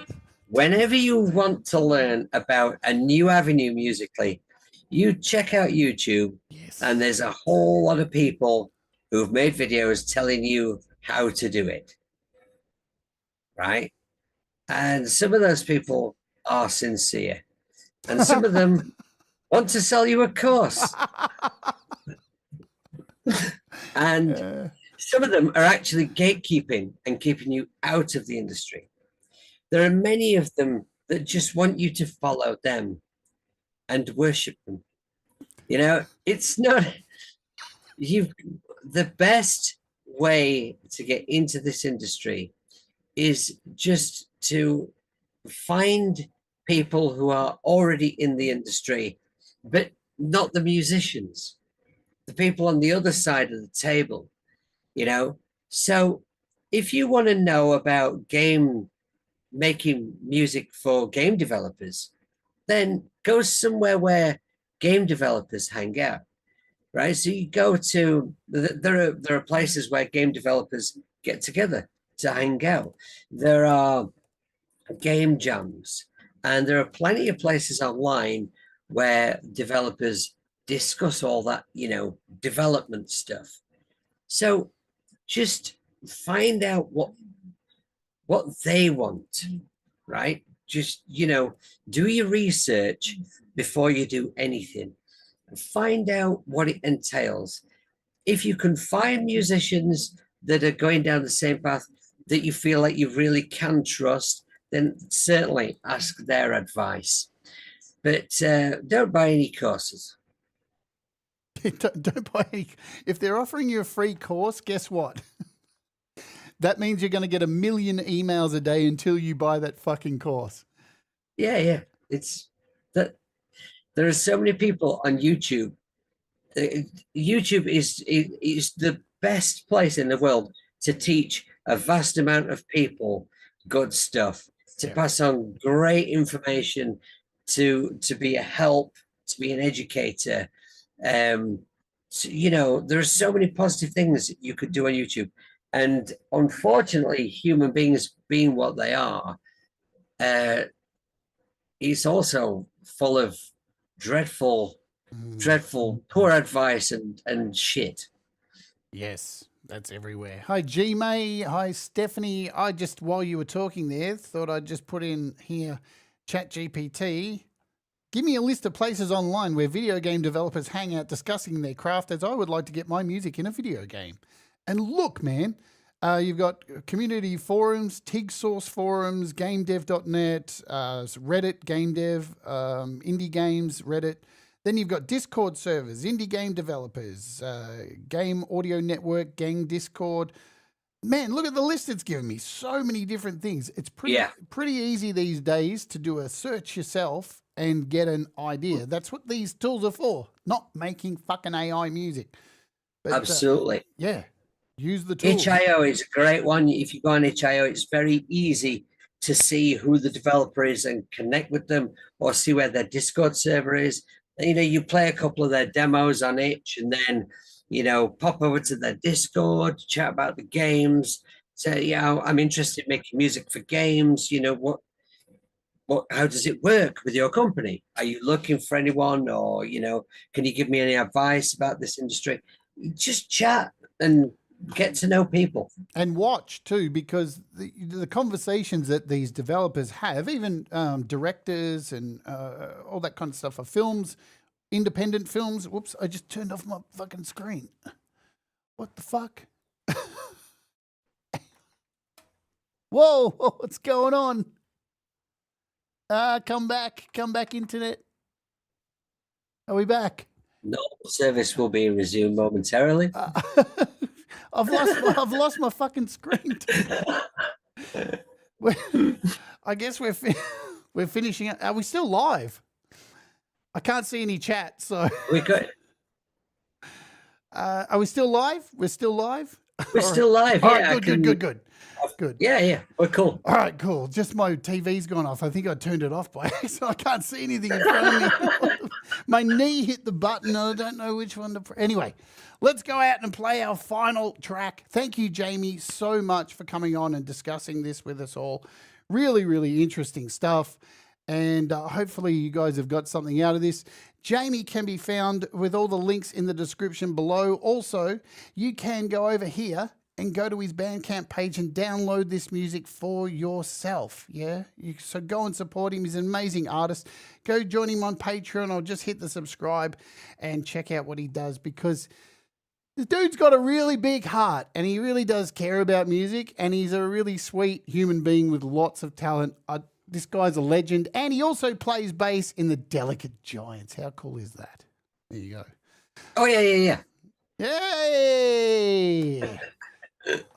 whenever you want to learn about a new avenue musically, you check out YouTube, and there's a whole lot of people who've made videos telling you how to do it. Right. And some of those people are sincere, and some of them want to sell you a course. And some of them are actually gatekeeping and keeping you out of the industry. There are many of them that just want you to follow them and worship them. You know, it's not the best way to get into this industry is just to find people who are already in the industry, but not the musicians, the people on the other side of the table, you know. So if you want to know about making music for game developers, then go somewhere where game developers hang out, right? So you go to, there are places where game developers get together to hang out. There are game jams, and there are plenty of places online where developers discuss all that, you know, development stuff. So just find out what they want, right? Just, you know, do your research before you do anything. Find out what it entails. If you can find musicians that are going down the same path that you feel like you really can trust, then certainly ask their advice. But don't buy any courses. Don't buy any. If they're offering you a free course, guess what? That means you're going to get 1 million emails a day until you buy that fucking course. Yeah. It's that there are so many people on YouTube. YouTube is the best place in the world to teach a vast amount of people good stuff, to pass on great information, to be a help, to be an educator. you know, there are so many positive things that you could do on YouTube. And unfortunately, human beings being what they are, it's also full of dreadful, dreadful, poor advice and shit. Yes, that's everywhere. Hi, G May. Hi, Stephanie. I just, while you were talking there, thought I'd just put in here Chat GPT. Give me a list of places online where video game developers hang out discussing their craft, as I would like to get my music in a video game. And look, man, you've got community forums, TIG source forums, gamedev.net, Reddit, game dev, indie games, Reddit. Then you've got Discord servers, indie game developers, Game Audio Network, Gang Discord. Man, look at the list it's given me. So many different things. It's pretty easy these days to do a search yourself and get an idea. That's what these tools are for, not making fucking AI music. But, Absolutely. Yeah, use the tools. HIO is a great one. If you go on HIO, it's very easy to see who the developer is and connect with them, or see where their Discord server is. You know, you play a couple of their demos on itch, and then, you know, pop over to their Discord, chat about the games, say, yeah, I'm interested in making music for games. You know, how does it work with your company? Are you looking for anyone, or, you know, can you give me any advice about this industry? Just chat and get to know people. And watch too, because the conversations that these developers have, even directors and all that kind of stuff, for films, independent films. Whoops, I just turned off my fucking screen. What the fuck? Whoa, what's going on? Come back, internet. Are we back? No, service will be resumed momentarily. I've lost my fucking screen. I guess we're finishing it. Are we still live? I can't see any chat, so we good. Are we still live? We're still live. We're still live. All Yeah, right, good. Yeah, we're cool. All right, cool. Just my TV's gone off. I think I turned it off by so I can't see anything in front of me. My knee hit the button. I don't know which one to press. Anyway, let's go out and play our final track. Thank you, Jamie, so much for coming on and discussing this with us all. Really, really interesting stuff. And hopefully you guys have got something out of this. Jamie can be found with all the links in the description below. Also, you can go over here and go to his Bandcamp page and download this music for yourself. Yeah, so go and support him. He's an amazing artist. Go join him on Patreon, or just hit the subscribe and check out what he does, because this dude's got a really big heart and he really does care about music, and he's a really sweet human being with lots of talent. This guy's a legend, and he also plays bass in the Delicate Giants. How cool is that? There you go. Oh, yeah. Yay!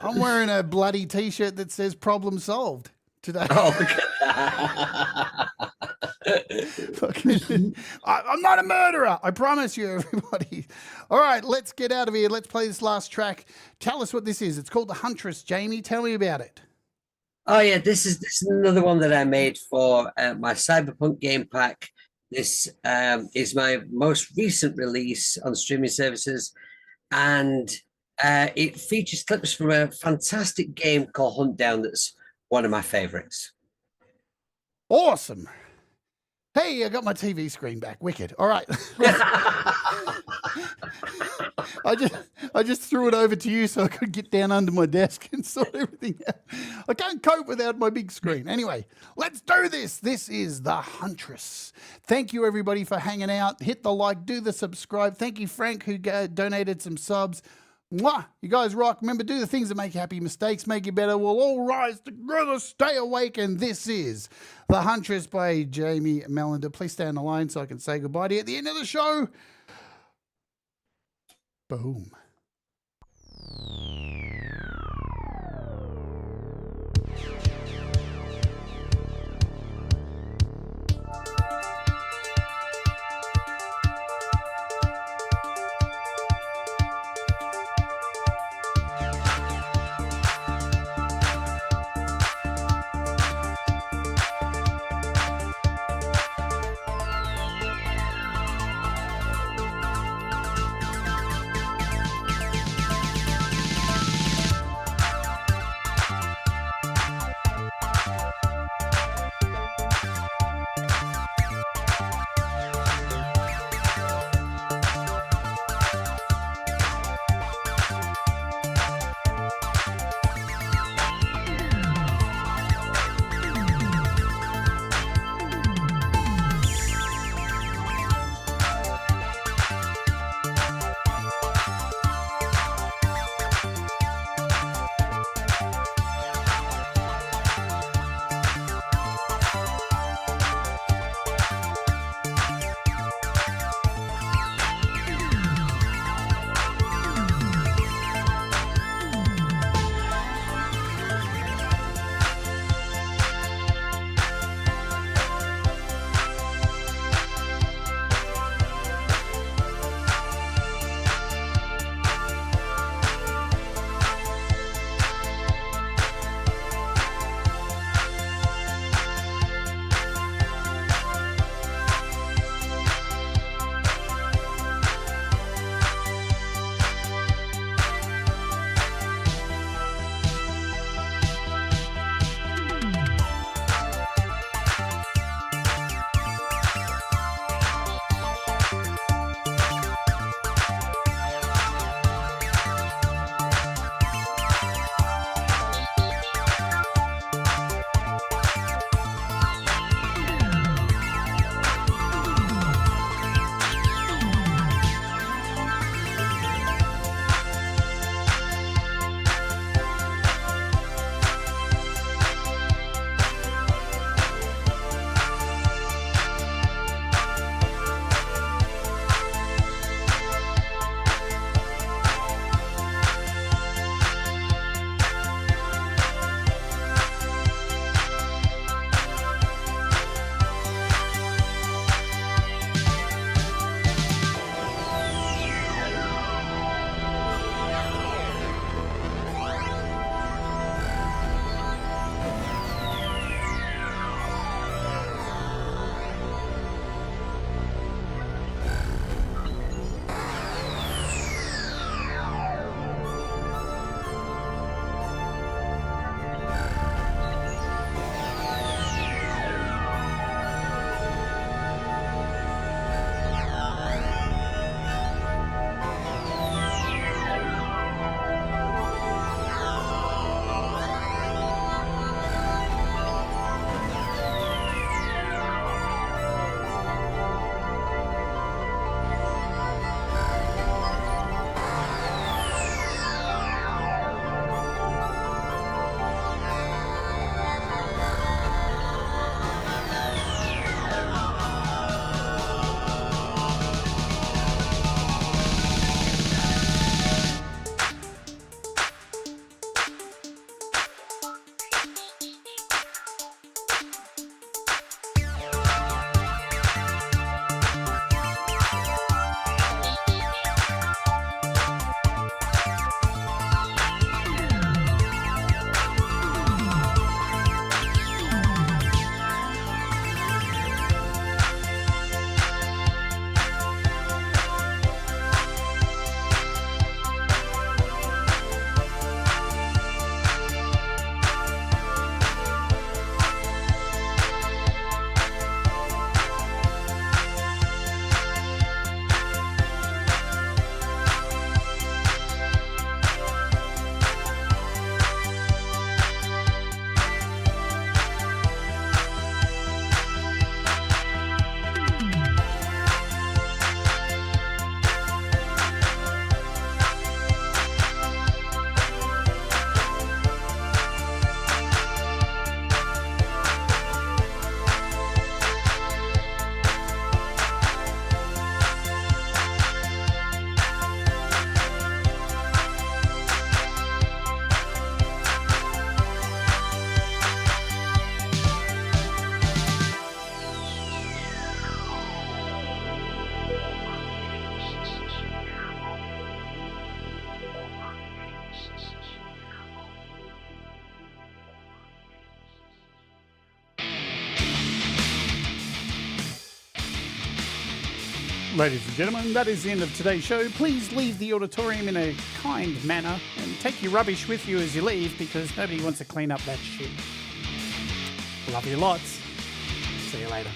I'm wearing a bloody T-shirt that says "Problem Solved" today. Oh, I'm not a murderer. I promise you, everybody. All right, let's get out of here. Let's play this last track. Tell us what this is. It's called The Huntress. Jamie, tell me about it. Oh, yeah, this is another one that I made for my Cyberpunk game pack. This is my most recent release on streaming services, and it features clips from a fantastic game called Hunt Down that's one of my favorites. Awesome. Hey, I got my TV screen back. Wicked. All right. I just threw it over to you so I could get down under my desk and sort everything out. I can't cope without my big screen. Anyway, let's do this. This is The Huntress. Thank you, everybody, for hanging out. Hit the like, do the subscribe. Thank you, Frank, who donated some subs. Mwah! You guys rock. Remember, do the things that make you happy. Mistakes make you better. We'll all rise together. Stay awake. And this is The Huntress by Jamie Mallender. Please stay on the line so I can say goodbye to you at the end of the show. Boom. Ladies and gentlemen, that is the end of today's show. Please leave the auditorium in a kind manner and take your rubbish with you as you leave, because nobody wants to clean up that shit. Love you lots. See you later.